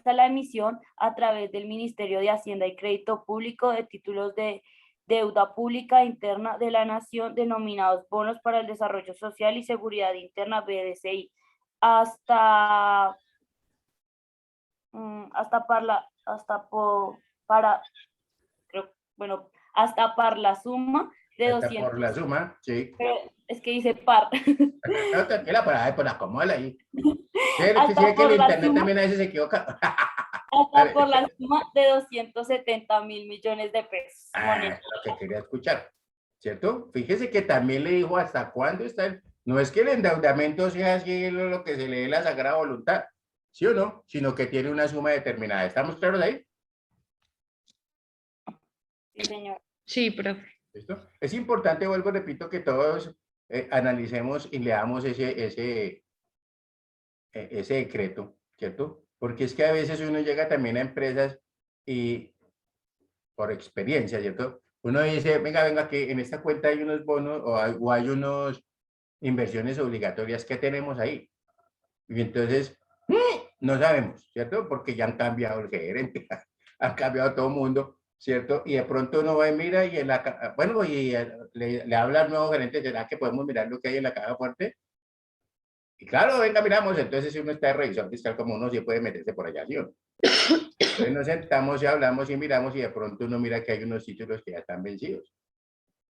a la emisión a través del Ministerio de Hacienda y Crédito Público de títulos de deuda pública interna de la nación, denominados bonos para el desarrollo social y seguridad interna, BDSI, hasta para la suma de
Hasta
200.
por la suma, sí.
Es que dice par.
No, tranquila, por acomódala ahí. Sí,
Hasta
que el
por la
internet
suma.
también a veces se equivoca.
Hasta por la suma de 270.000 millones de pesos.
Ah, lo que quería escuchar, ¿cierto? Fíjese que también le dijo hasta cuándo está el... No es que el endeudamiento sea así lo que se le dé la sagrada voluntad, ¿sí o no? Sino que tiene una suma determinada. ¿Estamos claros ahí?
Sí, señor.
Sí, profe.
¿Listo? Es importante, vuelvo, repito, que todos analicemos y leamos ese decreto, ¿cierto? Porque es que a veces uno llega también a empresas y por experiencia, ¿cierto? Uno dice, venga, que en esta cuenta hay unos bonos o hay unos inversiones obligatorias que tenemos ahí. Y entonces, no sabemos, ¿cierto? Porque ya han cambiado el gerente, han cambiado todo el mundo, ¿cierto? Y de pronto uno va y mira y bueno, y le habla al nuevo gerente, ¿será que podemos mirar lo que hay en la caja fuerte? Y claro, venga, miramos, entonces si uno está de revisión fiscal como uno sí puede meterse por allá, ¿sí o no? Entonces nos sentamos y hablamos y miramos y de pronto uno mira que hay unos títulos que ya están vencidos.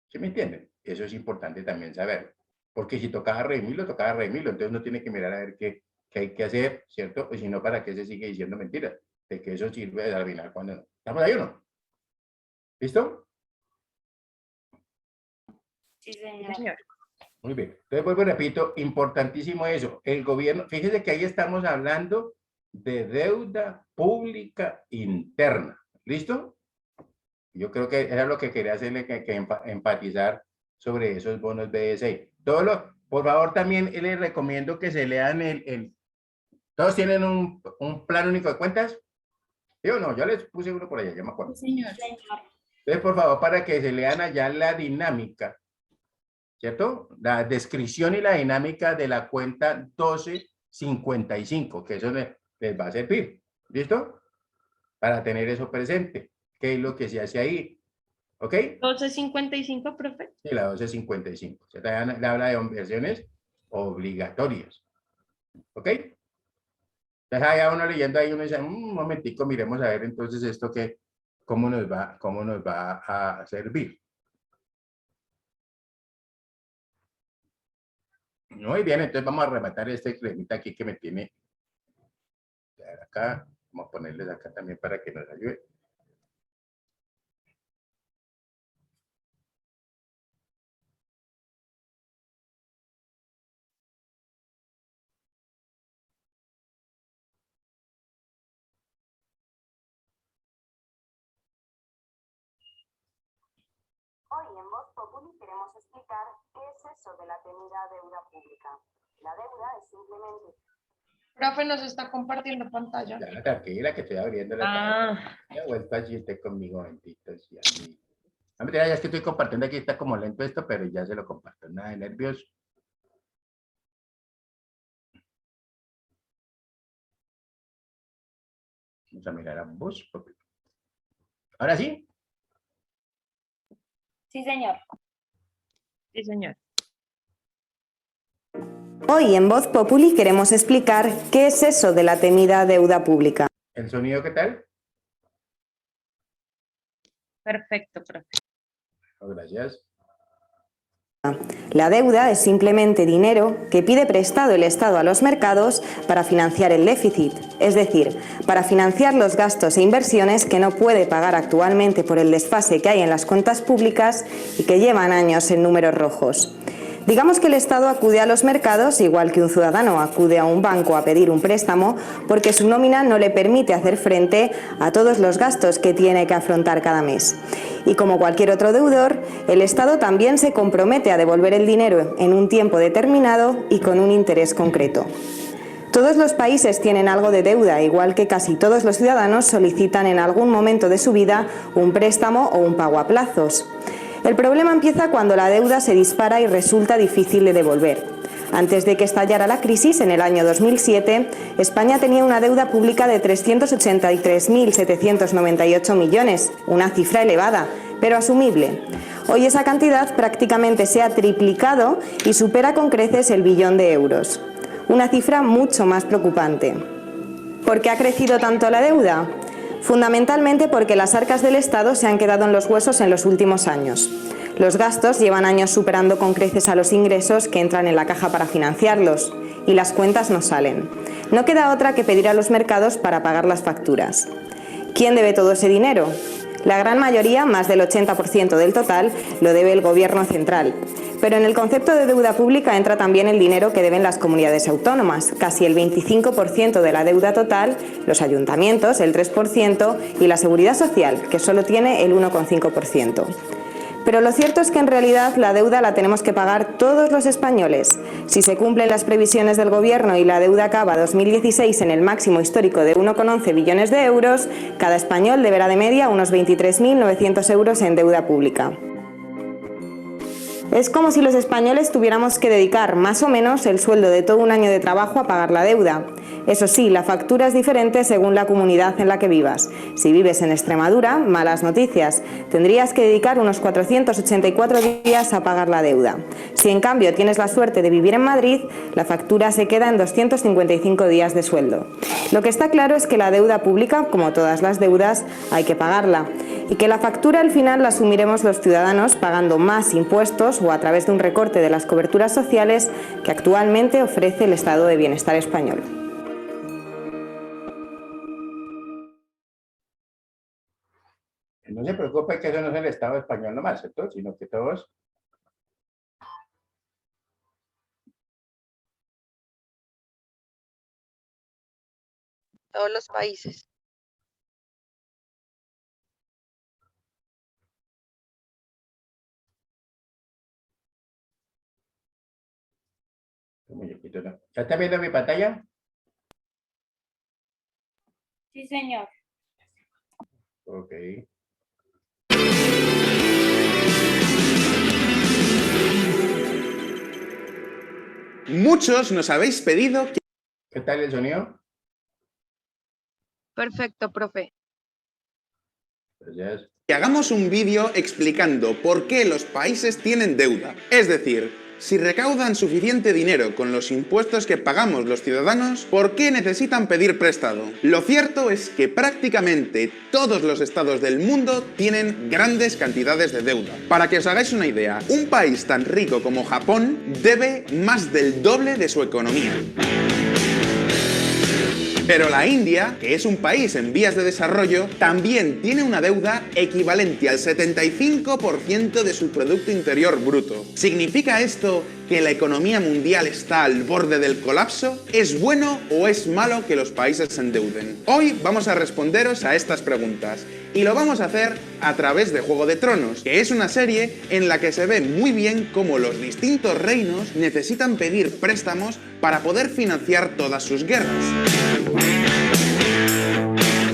¿Sí me entienden? Eso es importante también saberlo. Porque si tocaba redimirlo, entonces uno tiene que mirar a ver qué hay que hacer, ¿cierto? O si no, ¿para qué se sigue diciendo mentiras? De que eso sirve al final cuando no. ¿Estamos ahí o no? ¿Listo?
Sí,
Sí,
señor.
señor.
Muy bien. Entonces, vuelvo y repito, importantísimo eso. El gobierno, fíjese que ahí estamos hablando de deuda pública interna. ¿Listo? Yo creo que era lo que quería hacerle que enfatizar sobre esos bonos BSI. Por favor, también les recomiendo que se lean ¿todos tienen un plan único de cuentas? ¿Sí o no? Yo les puse uno por allá, ya me acuerdo.
Señor.
Entonces, por favor, para que se lean allá la dinámica, ¿cierto? La descripción y la dinámica de la cuenta 1255, que eso les va a servir. ¿Listo? Para tener eso presente. ¿Qué es lo que se hace ahí? ¿Ok?
12.55, profe.
Sí, la 1255. Se le habla de inversiones obligatorias. ¿Ok? Entonces, allá uno leyendo ahí, uno dice, un momentico, miremos a ver entonces esto cómo nos va a servir. Muy bien, entonces vamos a rematar este cremita aquí que me tiene acá. Vamos a ponerles acá también para que nos ayude.
Hoy en Voz Populi queremos explicar qué es eso de la temida deuda pública. La deuda es simplemente...
Profe, nos está compartiendo pantalla.
Ya, tranquila, que estoy abriendo la
Ah,
Ya vuelto allí, esté conmigo, benditos. Y a mí. A mí, ya es que estoy compartiendo aquí, está como lento esto, pero ya se lo comparto. Nada de nervios. Vamos a mirar a Voz Populi. Ahora sí.
Sí, señor.
sí, señor.
Hoy en Voz Populi queremos explicar qué es eso de la temida deuda pública.
¿El sonido qué tal?
Perfecto, profe.
Gracias.
La deuda es simplemente dinero que pide prestado el Estado a los mercados para financiar el déficit, es decir, para financiar los gastos e inversiones que no puede pagar actualmente por el desfase que hay en las cuentas públicas y que llevan años en números rojos. Digamos que el Estado acude a los mercados igual que un ciudadano acude a un banco a pedir un préstamo porque su nómina no le permite hacer frente a todos los gastos que tiene que afrontar cada mes. Y como cualquier otro deudor, el Estado también se compromete a devolver el dinero en un tiempo determinado y con un interés concreto. Todos los países tienen algo de deuda, igual que casi todos los ciudadanos solicitan en algún momento de su vida un préstamo o un pago a plazos. El problema empieza cuando la deuda se dispara y resulta difícil de devolver. Antes de que estallara la crisis, en el año 2007, España tenía una deuda pública de 383.798 millones, una cifra elevada, pero asumible. Hoy esa cantidad prácticamente se ha triplicado y supera con creces el billón de euros. Una cifra mucho más preocupante. ¿Por qué ha crecido tanto la deuda? Fundamentalmente porque las arcas del Estado se han quedado en los huesos en los últimos años. Los gastos llevan años superando con creces a los ingresos que entran en la caja para financiarlos, y las cuentas no salen. No queda otra que pedir a los mercados para pagar las facturas. ¿Quién debe todo ese dinero? La gran mayoría, más del 80% del total, lo debe el Gobierno central. Pero en el concepto de deuda pública entra también el dinero que deben las comunidades autónomas, casi el 25% de la deuda total, los ayuntamientos, el 3%, y la Seguridad Social, que solo tiene el 1,5%. Pero lo cierto es que en realidad la deuda la tenemos que pagar todos los españoles. Si se cumplen las previsiones del Gobierno y la deuda acaba 2016 en el máximo histórico de 1,11 billones de euros, cada español deberá de media unos 23.900 euros en deuda pública. Es como si los españoles tuviéramos que dedicar más o menos el sueldo de todo un año de trabajo a pagar la deuda. Eso sí, la factura es diferente según la comunidad en la que vivas. Si vives en Extremadura, malas noticias. Tendrías que dedicar unos 484 días a pagar la deuda. Si en cambio tienes la suerte de vivir en Madrid, la factura se queda en 255 días de sueldo. Lo que está claro es que la deuda pública, como todas las deudas, hay que pagarla. Y que la factura al final la asumiremos los ciudadanos pagando más impuestos o a través de un recorte de las coberturas sociales que actualmente ofrece el Estado de Bienestar español.
No se preocupe que eso no es el Estado español nomás, ¿cierto? Sino que todos...
Todos los países.
Muñequito, ¿no? ¿Ya está viendo mi pantalla?
Sí, señor.
Ok.
Muchos nos habéis pedido que...
¿Qué tal el sonido?
Perfecto, profe.
Gracias.
que hagamos un vídeo explicando por qué los países tienen deuda. Es decir, si recaudan suficiente dinero con los impuestos que pagamos los ciudadanos, ¿por qué necesitan pedir prestado? Lo cierto es que prácticamente todos los estados del mundo tienen grandes cantidades de deuda. Para que os hagáis una idea, un país tan rico como Japón debe más del doble de su economía. Pero la India, que es un país en vías de desarrollo, también tiene una deuda equivalente al 75% de su Producto Interior Bruto. ¿Significa esto que la economía mundial está al borde del colapso? ¿Es bueno o es malo que los países se endeuden? Hoy vamos a responderos a estas preguntas. Y lo vamos a hacer a través de Juego de Tronos, que es una serie en la que se ve muy bien cómo los distintos reinos necesitan pedir préstamos para poder financiar todas sus guerras.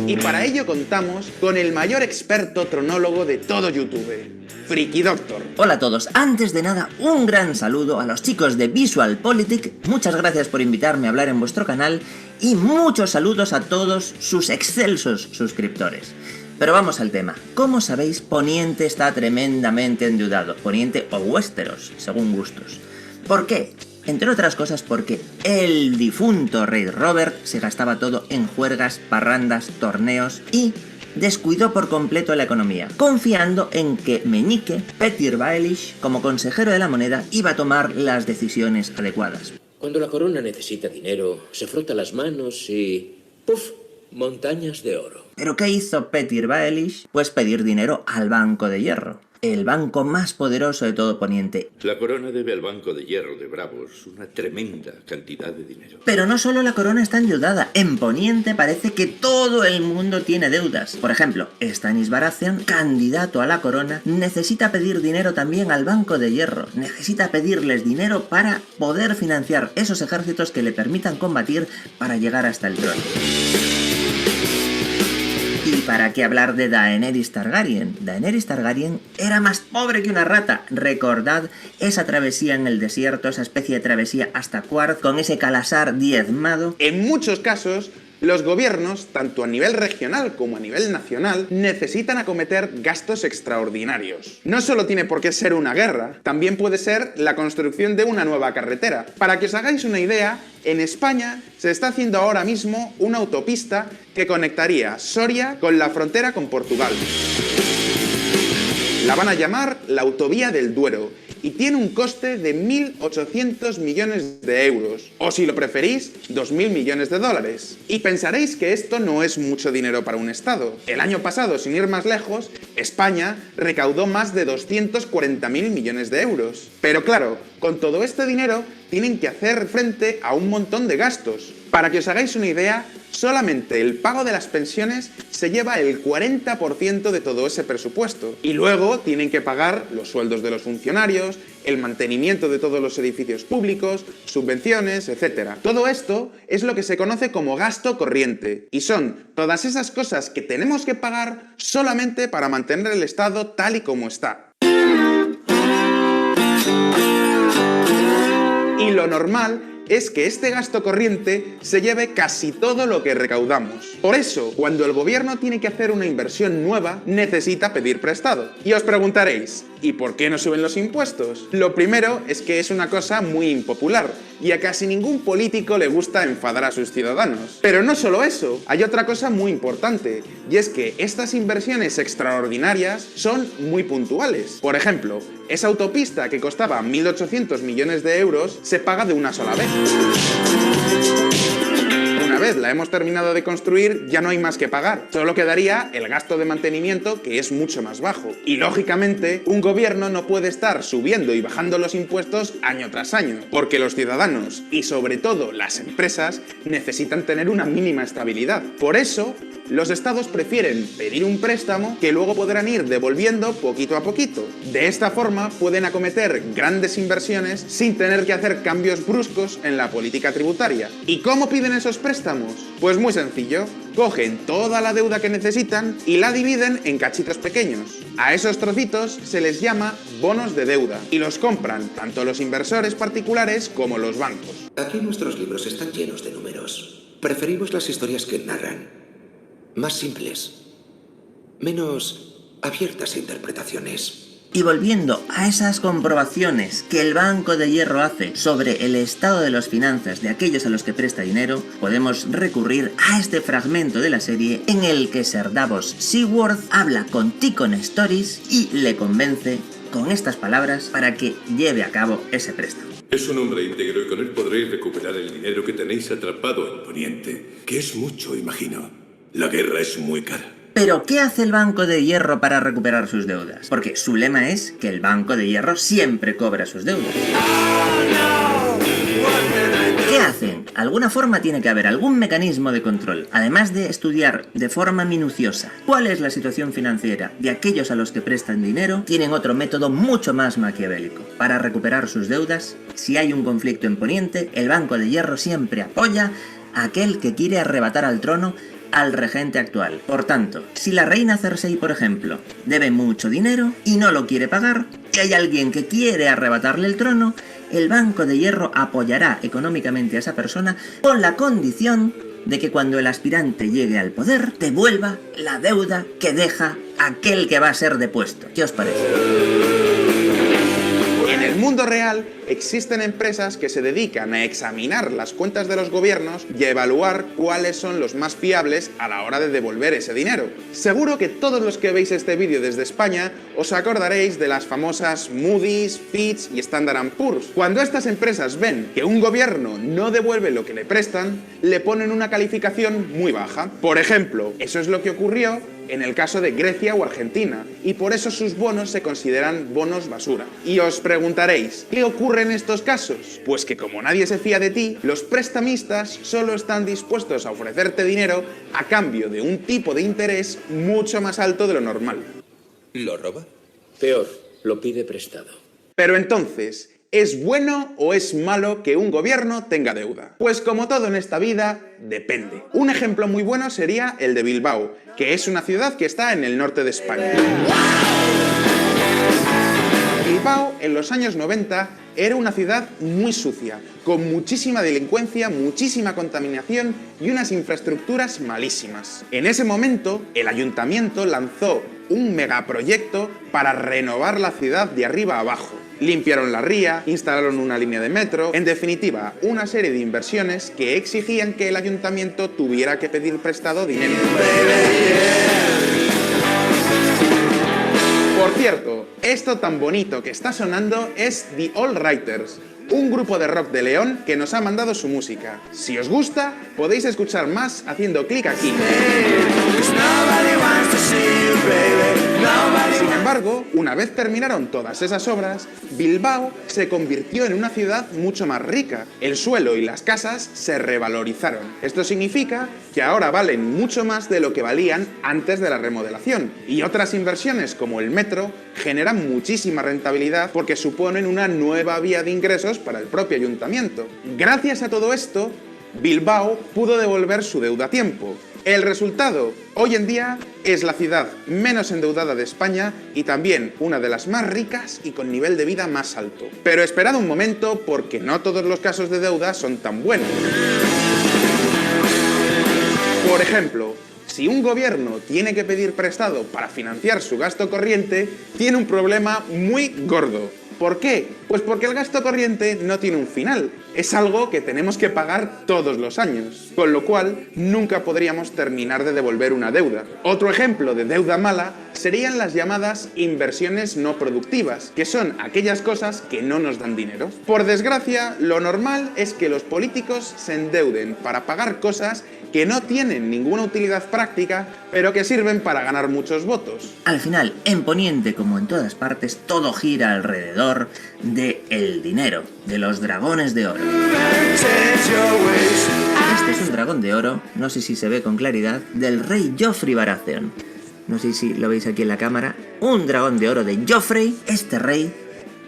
Y para ello contamos con el mayor experto tronólogo de todo YouTube, Friki Doctor.
Hola a todos, antes de nada un gran saludo a los chicos de VisualPolitik, muchas gracias por invitarme a hablar en vuestro canal y muchos saludos a todos sus excelsos suscriptores. Pero vamos al tema. Como sabéis, Poniente está tremendamente endeudado. Poniente o Westeros, según gustos. ¿Por qué? Entre otras cosas porque el difunto rey Robert se gastaba todo en juergas, parrandas, torneos y descuidó por completo la economía, confiando en que Meñique, Petyr Baelish, como consejero de la moneda, iba a tomar las decisiones adecuadas.
Cuando la corona necesita dinero, se frota las manos y... ¡puf! Montañas de oro.
¿Pero qué hizo Petyr Baelish? Pues pedir dinero al Banco de Hierro, el banco más poderoso de todo Poniente.
La corona debe al Banco de Hierro de Bravos una tremenda cantidad de dinero.
Pero no solo la corona está endeudada, en Poniente parece que todo el mundo tiene deudas. Por ejemplo, Stannis Baratheon, candidato a la corona, necesita pedir dinero también al Banco de Hierro. Necesita pedirles dinero para poder financiar esos ejércitos que le permitan combatir para llegar hasta el trono. ¿Y para qué hablar de Daenerys Targaryen? Daenerys Targaryen era más pobre que una rata. Recordad esa travesía en el desierto, esa especie de travesía hasta Quarth, con ese calasar diezmado.
En muchos casos, los gobiernos, tanto a nivel regional como a nivel nacional, necesitan acometer gastos extraordinarios. No solo tiene por qué ser una guerra, también puede ser la construcción de una nueva carretera. Para que os hagáis una idea, en España se está haciendo ahora mismo una autopista que conectaría Soria con la frontera con Portugal. La van a llamar la Autovía del Duero y tiene un coste de 1.800 millones de euros, o si lo preferís, 2.000 millones de dólares. Y pensaréis que esto no es mucho dinero para un Estado. El año pasado, sin ir más lejos, España recaudó más de 240.000 millones de euros. Pero claro, con todo este dinero tienen que hacer frente a un montón de gastos. Para que os hagáis una idea, solamente el pago de las pensiones se lleva el 40% de todo ese presupuesto. Y luego tienen que pagar los sueldos de los funcionarios, el mantenimiento de todos los edificios públicos, subvenciones, etc. Todo esto es lo que se conoce como gasto corriente. Y son todas esas cosas que tenemos que pagar solamente para mantener el Estado tal y como está. Y lo normal es que este gasto corriente se lleve casi todo lo que recaudamos. Por eso, cuando el gobierno tiene que hacer una inversión nueva, necesita pedir prestado. Y os preguntaréis, ¿y por qué no suben los impuestos? Lo primero es que es una cosa muy impopular y a casi ningún político le gusta enfadar a sus ciudadanos. Pero no solo eso, hay otra cosa muy importante, y es que estas inversiones extraordinarias son muy puntuales. Por ejemplo, esa autopista que costaba 1.800 millones de euros se paga de una sola vez. Una vez la hemos terminado de construir, ya no hay más que pagar. Solo quedaría el gasto de mantenimiento, que es mucho más bajo. Y lógicamente, un gobierno no puede estar subiendo y bajando los impuestos año tras año, porque los ciudadanos, y sobre todo las empresas, necesitan tener una mínima estabilidad. Por eso, los estados prefieren pedir un préstamo que luego podrán ir devolviendo poquito a poquito. De esta forma pueden acometer grandes inversiones sin tener que hacer cambios bruscos en la política tributaria. ¿Y cómo piden esos préstamos? Pues muy sencillo. Cogen toda la deuda que necesitan y la dividen en cachitos pequeños. A esos trocitos se les llama bonos de deuda y los compran tanto los inversores particulares como los bancos.
Aquí nuestros libros están llenos de números. Preferimos las historias que narran. Más simples, menos abiertas a interpretaciones.
Y volviendo a esas comprobaciones que el Banco de Hierro hace sobre el estado de las finanzas de aquellos a los que presta dinero, podemos recurrir a este fragmento de la serie en el que Sir Davos Seaworth habla con Tychon Stories y le convence con estas palabras para que lleve a cabo ese préstamo.
Es un hombre íntegro y con él podréis recuperar el dinero que tenéis atrapado en Poniente, que es mucho, imagino. La guerra es muy cara.
Pero, ¿qué hace el Banco de Hierro para recuperar sus deudas? Porque su lema es que el Banco de Hierro siempre cobra sus deudas. ¿Qué hacen? Alguna forma tiene que haber, algún mecanismo de control. Además de estudiar de forma minuciosa cuál es la situación financiera de aquellos a los que prestan dinero, tienen otro método mucho más maquiavélico. Para recuperar sus deudas, si hay un conflicto en Poniente, el Banco de Hierro siempre apoya a aquel que quiere arrebatar al trono al regente actual. Por tanto, si la reina Cersei, por ejemplo, debe mucho dinero y no lo quiere pagar, y hay alguien que quiere arrebatarle el trono, el Banco de Hierro apoyará económicamente a esa persona con la condición de que cuando el aspirante llegue al poder, devuelva la deuda que deja aquel que va a ser depuesto. ¿Qué os parece?
En el mundo real existen empresas que se dedican a examinar las cuentas de los gobiernos y a evaluar cuáles son los más fiables a la hora de devolver ese dinero. Seguro que todos los que veis este vídeo desde España os acordaréis de las famosas Moody's, Fitch y Standard & Poor's. Cuando estas empresas ven que un gobierno no devuelve lo que le prestan, le ponen una calificación muy baja. Por ejemplo, eso es lo que ocurrió en el caso de Grecia o Argentina, y por eso sus bonos se consideran bonos basura. Y os preguntaréis, ¿qué ocurre en estos casos? Pues que como nadie se fía de ti, los prestamistas solo están dispuestos a ofrecerte dinero a cambio de un tipo de interés mucho más alto de lo normal.
¿Lo roba? Peor, lo pide prestado.
Pero entonces, ¿es bueno o es malo que un gobierno tenga deuda? Pues como todo en esta vida, depende. Un ejemplo muy bueno sería el de Bilbao, que es una ciudad que está en el norte de España. Bilbao, en los años 90, era una ciudad muy sucia, con muchísima delincuencia, muchísima contaminación y unas infraestructuras malísimas. En ese momento, el ayuntamiento lanzó un megaproyecto para renovar la ciudad de arriba a abajo. Limpiaron la ría, instalaron una línea de metro, en definitiva, una serie de inversiones que exigían que el ayuntamiento tuviera que pedir prestado dinero. Por cierto, esto tan bonito que está sonando es The All Writers, un grupo de rock de León que nos ha mandado su música. Si os gusta, podéis escuchar más haciendo clic aquí. Sin embargo, una vez terminaron todas esas obras, Bilbao se convirtió en una ciudad mucho más rica. El suelo y las casas se revalorizaron. Esto significa que ahora valen mucho más de lo que valían antes de la remodelación. Y otras inversiones como el metro generan muchísima rentabilidad porque suponen una nueva vía de ingresos para el propio ayuntamiento. Gracias a todo esto, Bilbao pudo devolver su deuda a tiempo. El resultado, hoy en día, es la ciudad menos endeudada de España y también una de las más ricas y con nivel de vida más alto. Pero esperad un momento porque no todos los casos de deuda son tan buenos. Por ejemplo, si un gobierno tiene que pedir prestado para financiar su gasto corriente, tiene un problema muy gordo. ¿Por qué? Pues porque el gasto corriente no tiene un final. Es algo que tenemos que pagar todos los años, con lo cual nunca podríamos terminar de devolver una deuda. Otro ejemplo de deuda mala serían las llamadas inversiones no productivas, que son aquellas cosas que no nos dan dinero. Por desgracia, lo normal es que los políticos se endeuden para pagar cosas que no tienen ninguna utilidad práctica, pero que sirven para ganar muchos votos.
Al final, en Poniente, como en todas partes, todo gira alrededor de el dinero, de los dragones de oro. Este es un dragón de oro, no sé si se ve con claridad, del rey Joffrey Baratheon. No sé si lo veis aquí en la cámara. Un dragón de oro de Joffrey, este rey,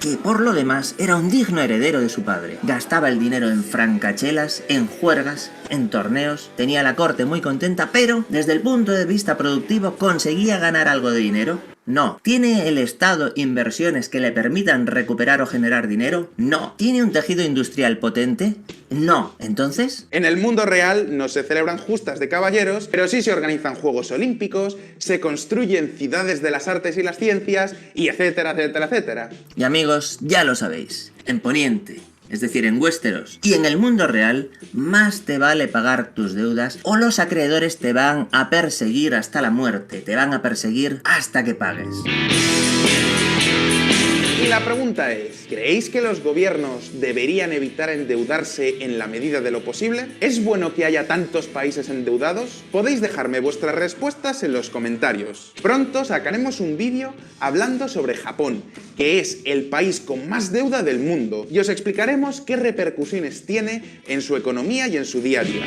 que por lo demás era un digno heredero de su padre. Gastaba el dinero en francachelas, en juergas, en torneos, tenía la corte muy contenta, pero desde el punto de vista productivo, ¿conseguía ganar algo de dinero? No. ¿Tiene el Estado inversiones que le permitan recuperar o generar dinero? No. ¿Tiene un tejido industrial potente? No. ¿Entonces?
En el mundo real no se celebran justas de caballeros, pero sí se organizan Juegos Olímpicos, se construyen ciudades de las artes y las ciencias, y etcétera, etcétera, etcétera.
Y amigos, ya lo sabéis, en Poniente, es decir, en Westeros, y en el mundo real, más te vale pagar tus deudas o los acreedores te van a perseguir hasta la muerte, te van a perseguir hasta que pagues.
Y la pregunta es, ¿creéis que los gobiernos deberían evitar endeudarse en la medida de lo posible? ¿Es bueno que haya tantos países endeudados? Podéis dejarme vuestras respuestas en los comentarios. Pronto sacaremos un vídeo hablando sobre Japón, que es el país con más deuda del mundo, y os explicaremos qué repercusiones tiene en su economía y en su día a día.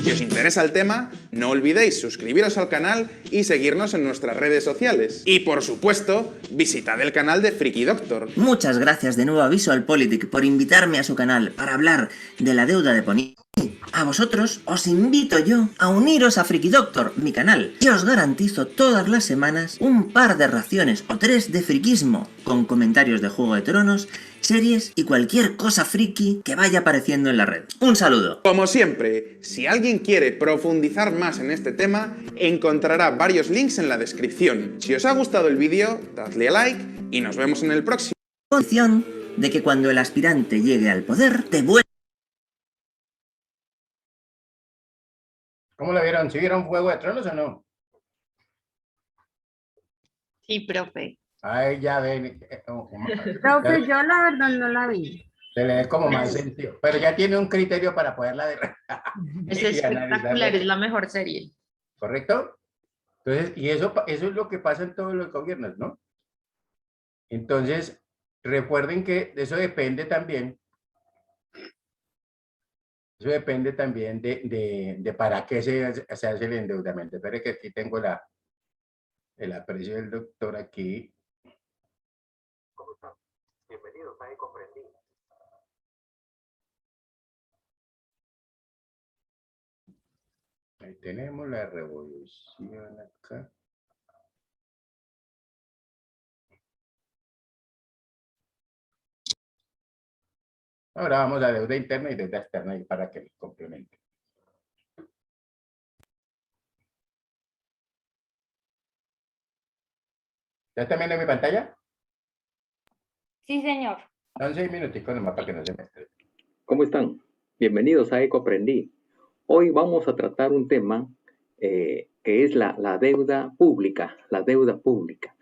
Si os interesa el tema, no olvidéis suscribiros al canal y seguirnos en nuestras redes sociales. Y por supuesto, visitad el canal de Freaky Doctor.
Muchas gracias de nuevo a VisualPolitik por invitarme a su canal para hablar de la deuda de Poniente. A vosotros os invito yo a uniros a Freaky Doctor, mi canal, y os garantizo todas las semanas un par de raciones o 3 de friquismo, con comentarios de Juego de Tronos, series y cualquier cosa friki que vaya apareciendo en la red. Un saludo.
Como siempre, si alguien quiere profundizar más en este tema, encontrará varios links en la descripción. Si os ha gustado el vídeo, dadle a like y nos vemos en el próximo.
Condición de que cuando el aspirante llegue al poder, te vuelva.
¿Cómo lo vieron? ¿Sí vieron Juego de Tronos o no?
Sí, profe.
Ay, ya ven.
Profe, yo la verdad no la vi.
Se le ve como más sentido. Pero ya tiene un criterio para poderla ver.
Es espectacular, es la mejor serie.
¿Correcto? Entonces, y eso es lo que pasa en todos los gobiernos, ¿no? Entonces, recuerden que eso depende también. Eso depende también de para qué se hace el endeudamiento. Espere que aquí tengo el aprecio del doctor aquí. ¿Cómo están? Bienvenidos a Comprendí. Ahí tenemos la revolución acá. Ahora vamos a deuda interna y deuda externa y para que complemente. ¿Ya está viendo mi pantalla?
Sí, señor.
Son 6 minuticos nomás para que no se me estrese.
¿Cómo están? Bienvenidos a Comprendí. Hoy vamos a tratar un tema que es la deuda pública, la deuda pública.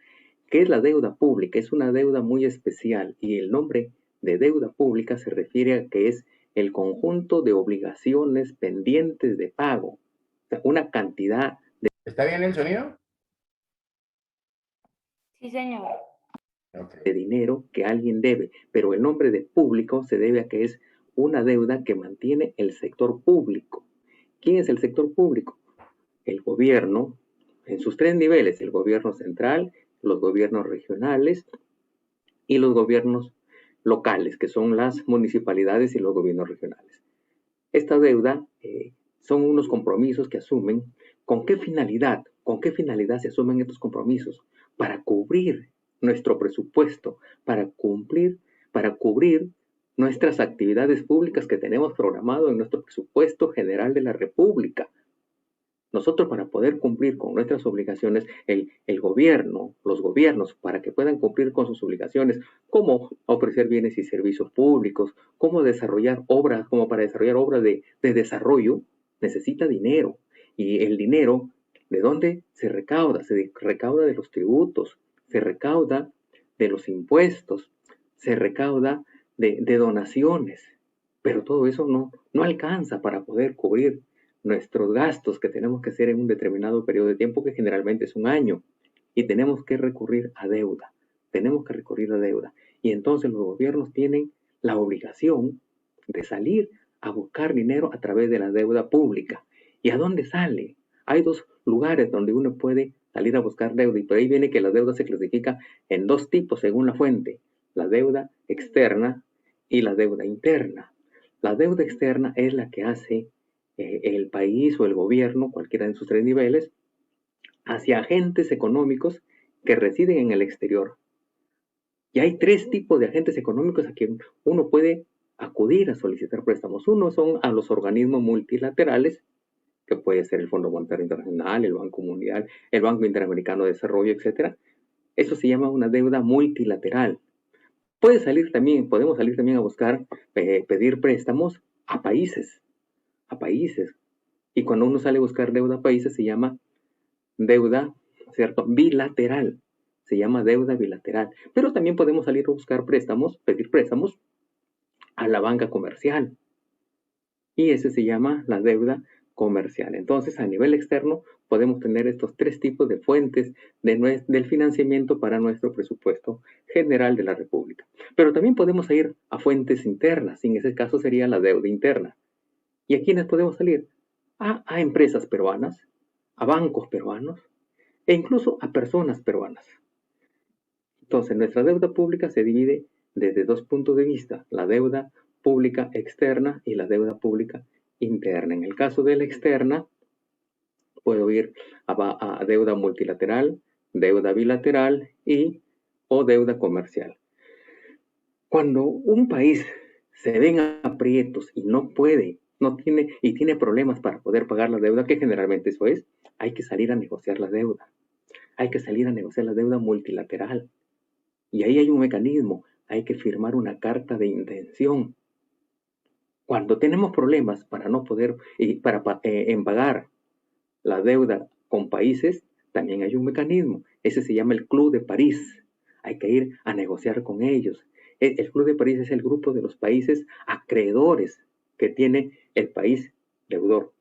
¿Qué es la deuda pública? Es una deuda muy especial y el nombre de deuda pública se refiere a que es el conjunto de obligaciones pendientes de pago. O sea, una cantidad de...
¿Está bien el sonido?
Sí, señor.
de dinero que alguien debe, pero el nombre de público se debe a que es una deuda que mantiene el sector público. ¿Quién es el sector público? El gobierno, en sus tres niveles, el gobierno central, los gobiernos regionales y los gobiernos locales, que son las municipalidades y los gobiernos regionales. Esta deuda son unos compromisos que asumen. ¿Con qué finalidad? ¿Con qué finalidad se asumen estos compromisos? Para cubrir nuestro presupuesto, para cubrir nuestras actividades públicas que tenemos programado en nuestro presupuesto general de la República. Nosotros, para poder cumplir con nuestras obligaciones, el gobierno, los gobiernos, para que puedan cumplir con sus obligaciones, como ofrecer bienes y servicios públicos, como desarrollar obras, como para desarrollar obras de desarrollo, necesita dinero. Y el dinero, ¿de dónde se recauda? Se recauda de los tributos, se recauda de los impuestos, se recauda de donaciones. Pero todo eso no alcanza para poder cubrir nuestros gastos que tenemos que hacer en un determinado periodo de tiempo, que generalmente es un año, y tenemos que recurrir a deuda, y entonces los gobiernos tienen la obligación de salir a buscar dinero a través de la deuda pública. ¿Y a dónde sale? Hay dos lugares donde uno puede salir a buscar deuda, y por ahí viene que la deuda se clasifica en dos tipos según la fuente: la deuda externa y la deuda interna. La deuda externa es la que hace el país o el gobierno, cualquiera de sus tres niveles, hacia agentes económicos que residen en el exterior. Y hay tres tipos de agentes económicos a quien uno puede acudir a solicitar préstamos. Uno son a los organismos multilaterales, que puede ser el Fondo Monetario Internacional, el Banco Mundial, el Banco Interamericano de Desarrollo, etc. Eso se llama una deuda multilateral. Podemos salir también a buscar, pedir préstamos a países. Y cuando uno sale a buscar deuda a países se llama deuda, ¿cierto?, bilateral. Se llama deuda bilateral. Pero también podemos salir a buscar préstamos, pedir préstamos a la banca comercial. Y ese se llama la deuda comercial. Entonces, a nivel externo, podemos tener estos tres tipos de fuentes del financiamiento para nuestro presupuesto general de la República. Pero también podemos ir a fuentes internas. En ese caso sería la deuda interna. ¿Y a quiénes podemos salir? A empresas peruanas, a bancos peruanos e incluso a personas peruanas. Entonces, nuestra deuda pública se divide desde dos puntos de vista: la deuda pública externa y la deuda pública interna. En el caso de la externa, puedo ir a deuda multilateral, deuda bilateral o deuda comercial. Cuando un país se ve en aprietos y tiene problemas para poder pagar la deuda, que generalmente eso es, hay que salir a negociar la deuda. Hay que salir a negociar la deuda multilateral. Y ahí hay un mecanismo: hay que firmar una carta de intención. Cuando tenemos problemas para no poder, en pagar la deuda con países, también hay un mecanismo. Ese se llama el Club de París. Hay que ir a negociar con ellos. El Club de París es el grupo de los países acreedores que tiene el país deudor.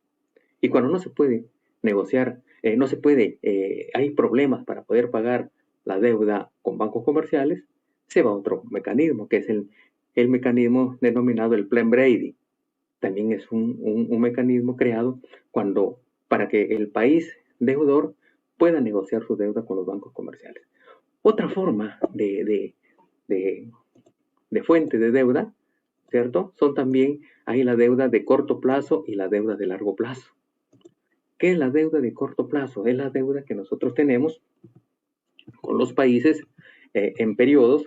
Y cuando no se puede negociar, hay problemas para poder pagar la deuda con bancos comerciales, se va a otro mecanismo, que es el mecanismo denominado el Plan Brady. También es un mecanismo creado para que el país deudor pueda negociar su deuda con los bancos comerciales. Otra forma de fuente de deuda, ¿cierto?, son también, hay la deuda de corto plazo y la deuda de largo plazo. ¿Qué es la deuda de corto plazo? Es la deuda que nosotros tenemos con los países en periodos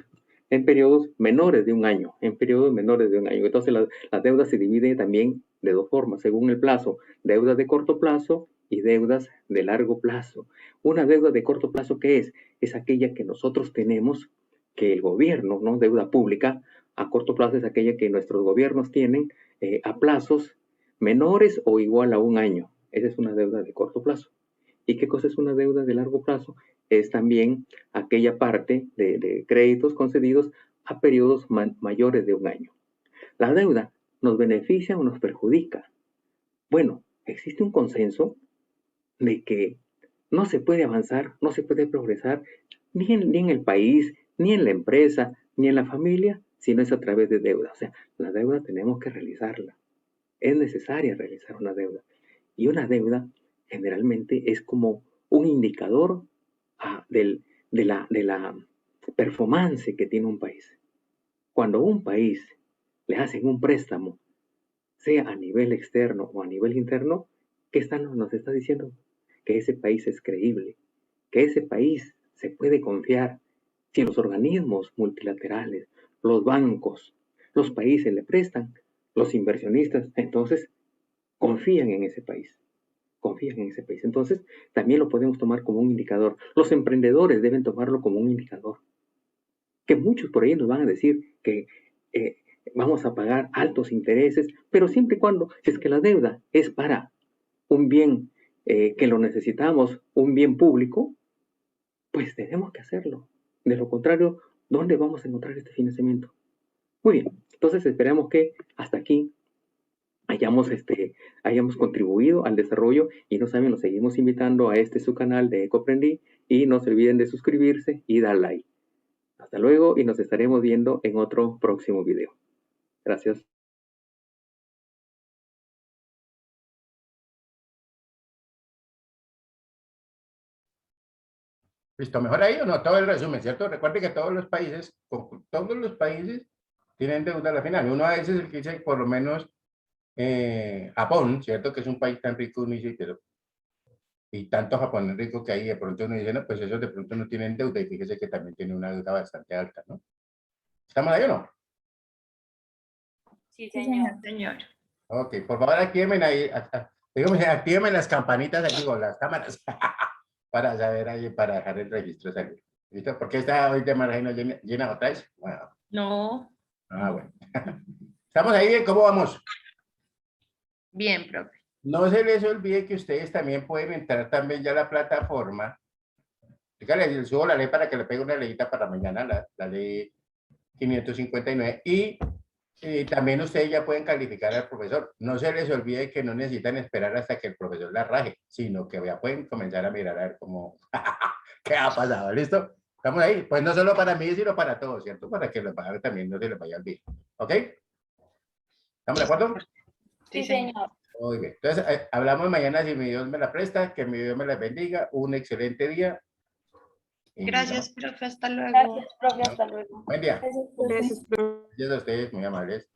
menores de un año. Entonces, la deuda se divide también de dos formas, según el plazo: deudas de corto plazo y deudas de largo plazo. Una deuda de corto plazo, ¿qué es? Es aquella que nosotros tenemos, que el gobierno, ¿no? Deuda pública a corto plazo es aquella que nuestros gobiernos tienen a plazos menores o igual a un año. Esa es una deuda de corto plazo. ¿Y qué cosa es una deuda de largo plazo? Es también aquella parte de créditos concedidos a periodos mayores de un año. ¿La deuda nos beneficia o nos perjudica? Bueno, existe un consenso de que no se puede avanzar, no se puede progresar ni en el país, ni en la empresa, ni en la familia, si no es a través de deuda. O sea, la deuda tenemos que realizarla. Es necesaria realizar una deuda. Y una deuda generalmente es como un indicador de la performance que tiene un país. Cuando un país le hacen un préstamo, sea a nivel externo o a nivel interno, ¿qué nos está diciendo? Que ese país es creíble, que ese país se puede confiar. Si los organismos multilaterales, los bancos, los países le prestan, los inversionistas, entonces confían en ese país. Confían en ese país. Entonces, también lo podemos tomar como un indicador. Los emprendedores deben tomarlo como un indicador. Que muchos por ahí nos van a decir que vamos a pagar altos intereses, pero siempre y cuando, si es que la deuda es para un bien que lo necesitamos, un bien público, pues tenemos que hacerlo. De lo contrario, ¿dónde vamos a encontrar este financiamiento? Muy bien, entonces esperamos que hasta aquí hayamos contribuido al desarrollo y no saben, los seguimos invitando a su canal de Ecoaprendí y no se olviden de suscribirse y dar like. Hasta luego y nos estaremos viendo en otro próximo video. Gracias.
¿Listo? ¿Mejor ahí o no? Todo el resumen, ¿cierto? Recuerde que todos los países tienen deuda a la final. Uno a veces el que dice, por lo menos, Japón, ¿cierto? Que es un país tan rico, uno dice, pero y tanto Japón es rico que ahí de pronto uno dice, no, pues ellos de pronto no tienen deuda y fíjese que también tiene una deuda bastante alta, ¿no? ¿Estamos ahí o no?
Sí, señor.
Ok, por favor actívenme ahí, dígame, actívenme las campanitas aquí con las cámaras para saber ahí, para dejar el registro salir. ¿Listo? ¿Por qué está hoy de margen llena otra vez? Bueno.
No.
Ah, bueno. ¿Estamos ahí bien? ¿Cómo vamos?
Bien, profe.
No se les olvide que ustedes también pueden entrar también ya a la plataforma. Fíjale, les subo la ley para que le pegue una leyita para mañana, la ley 559. Y también ustedes ya pueden calificar al profesor. No se les olvide que no necesitan esperar hasta que el profesor la raje, sino que ya pueden comenzar a mirar a ver cómo, qué ha pasado. ¿Listo? ¿Estamos ahí? Pues no solo para mí, sino para todos, ¿cierto? Para que los padres también no se les vaya a olvidar. ¿Ok? ¿Estamos de acuerdo?
Sí, señor.
Muy bien. Entonces, hablamos mañana si mi Dios me la presta, que mi Dios me la bendiga. Un excelente día.
Gracias, profe. Hasta luego.
Gracias, profe. Hasta luego.
Buen día.
Gracias, profe.
Gracias a ustedes, muy amables.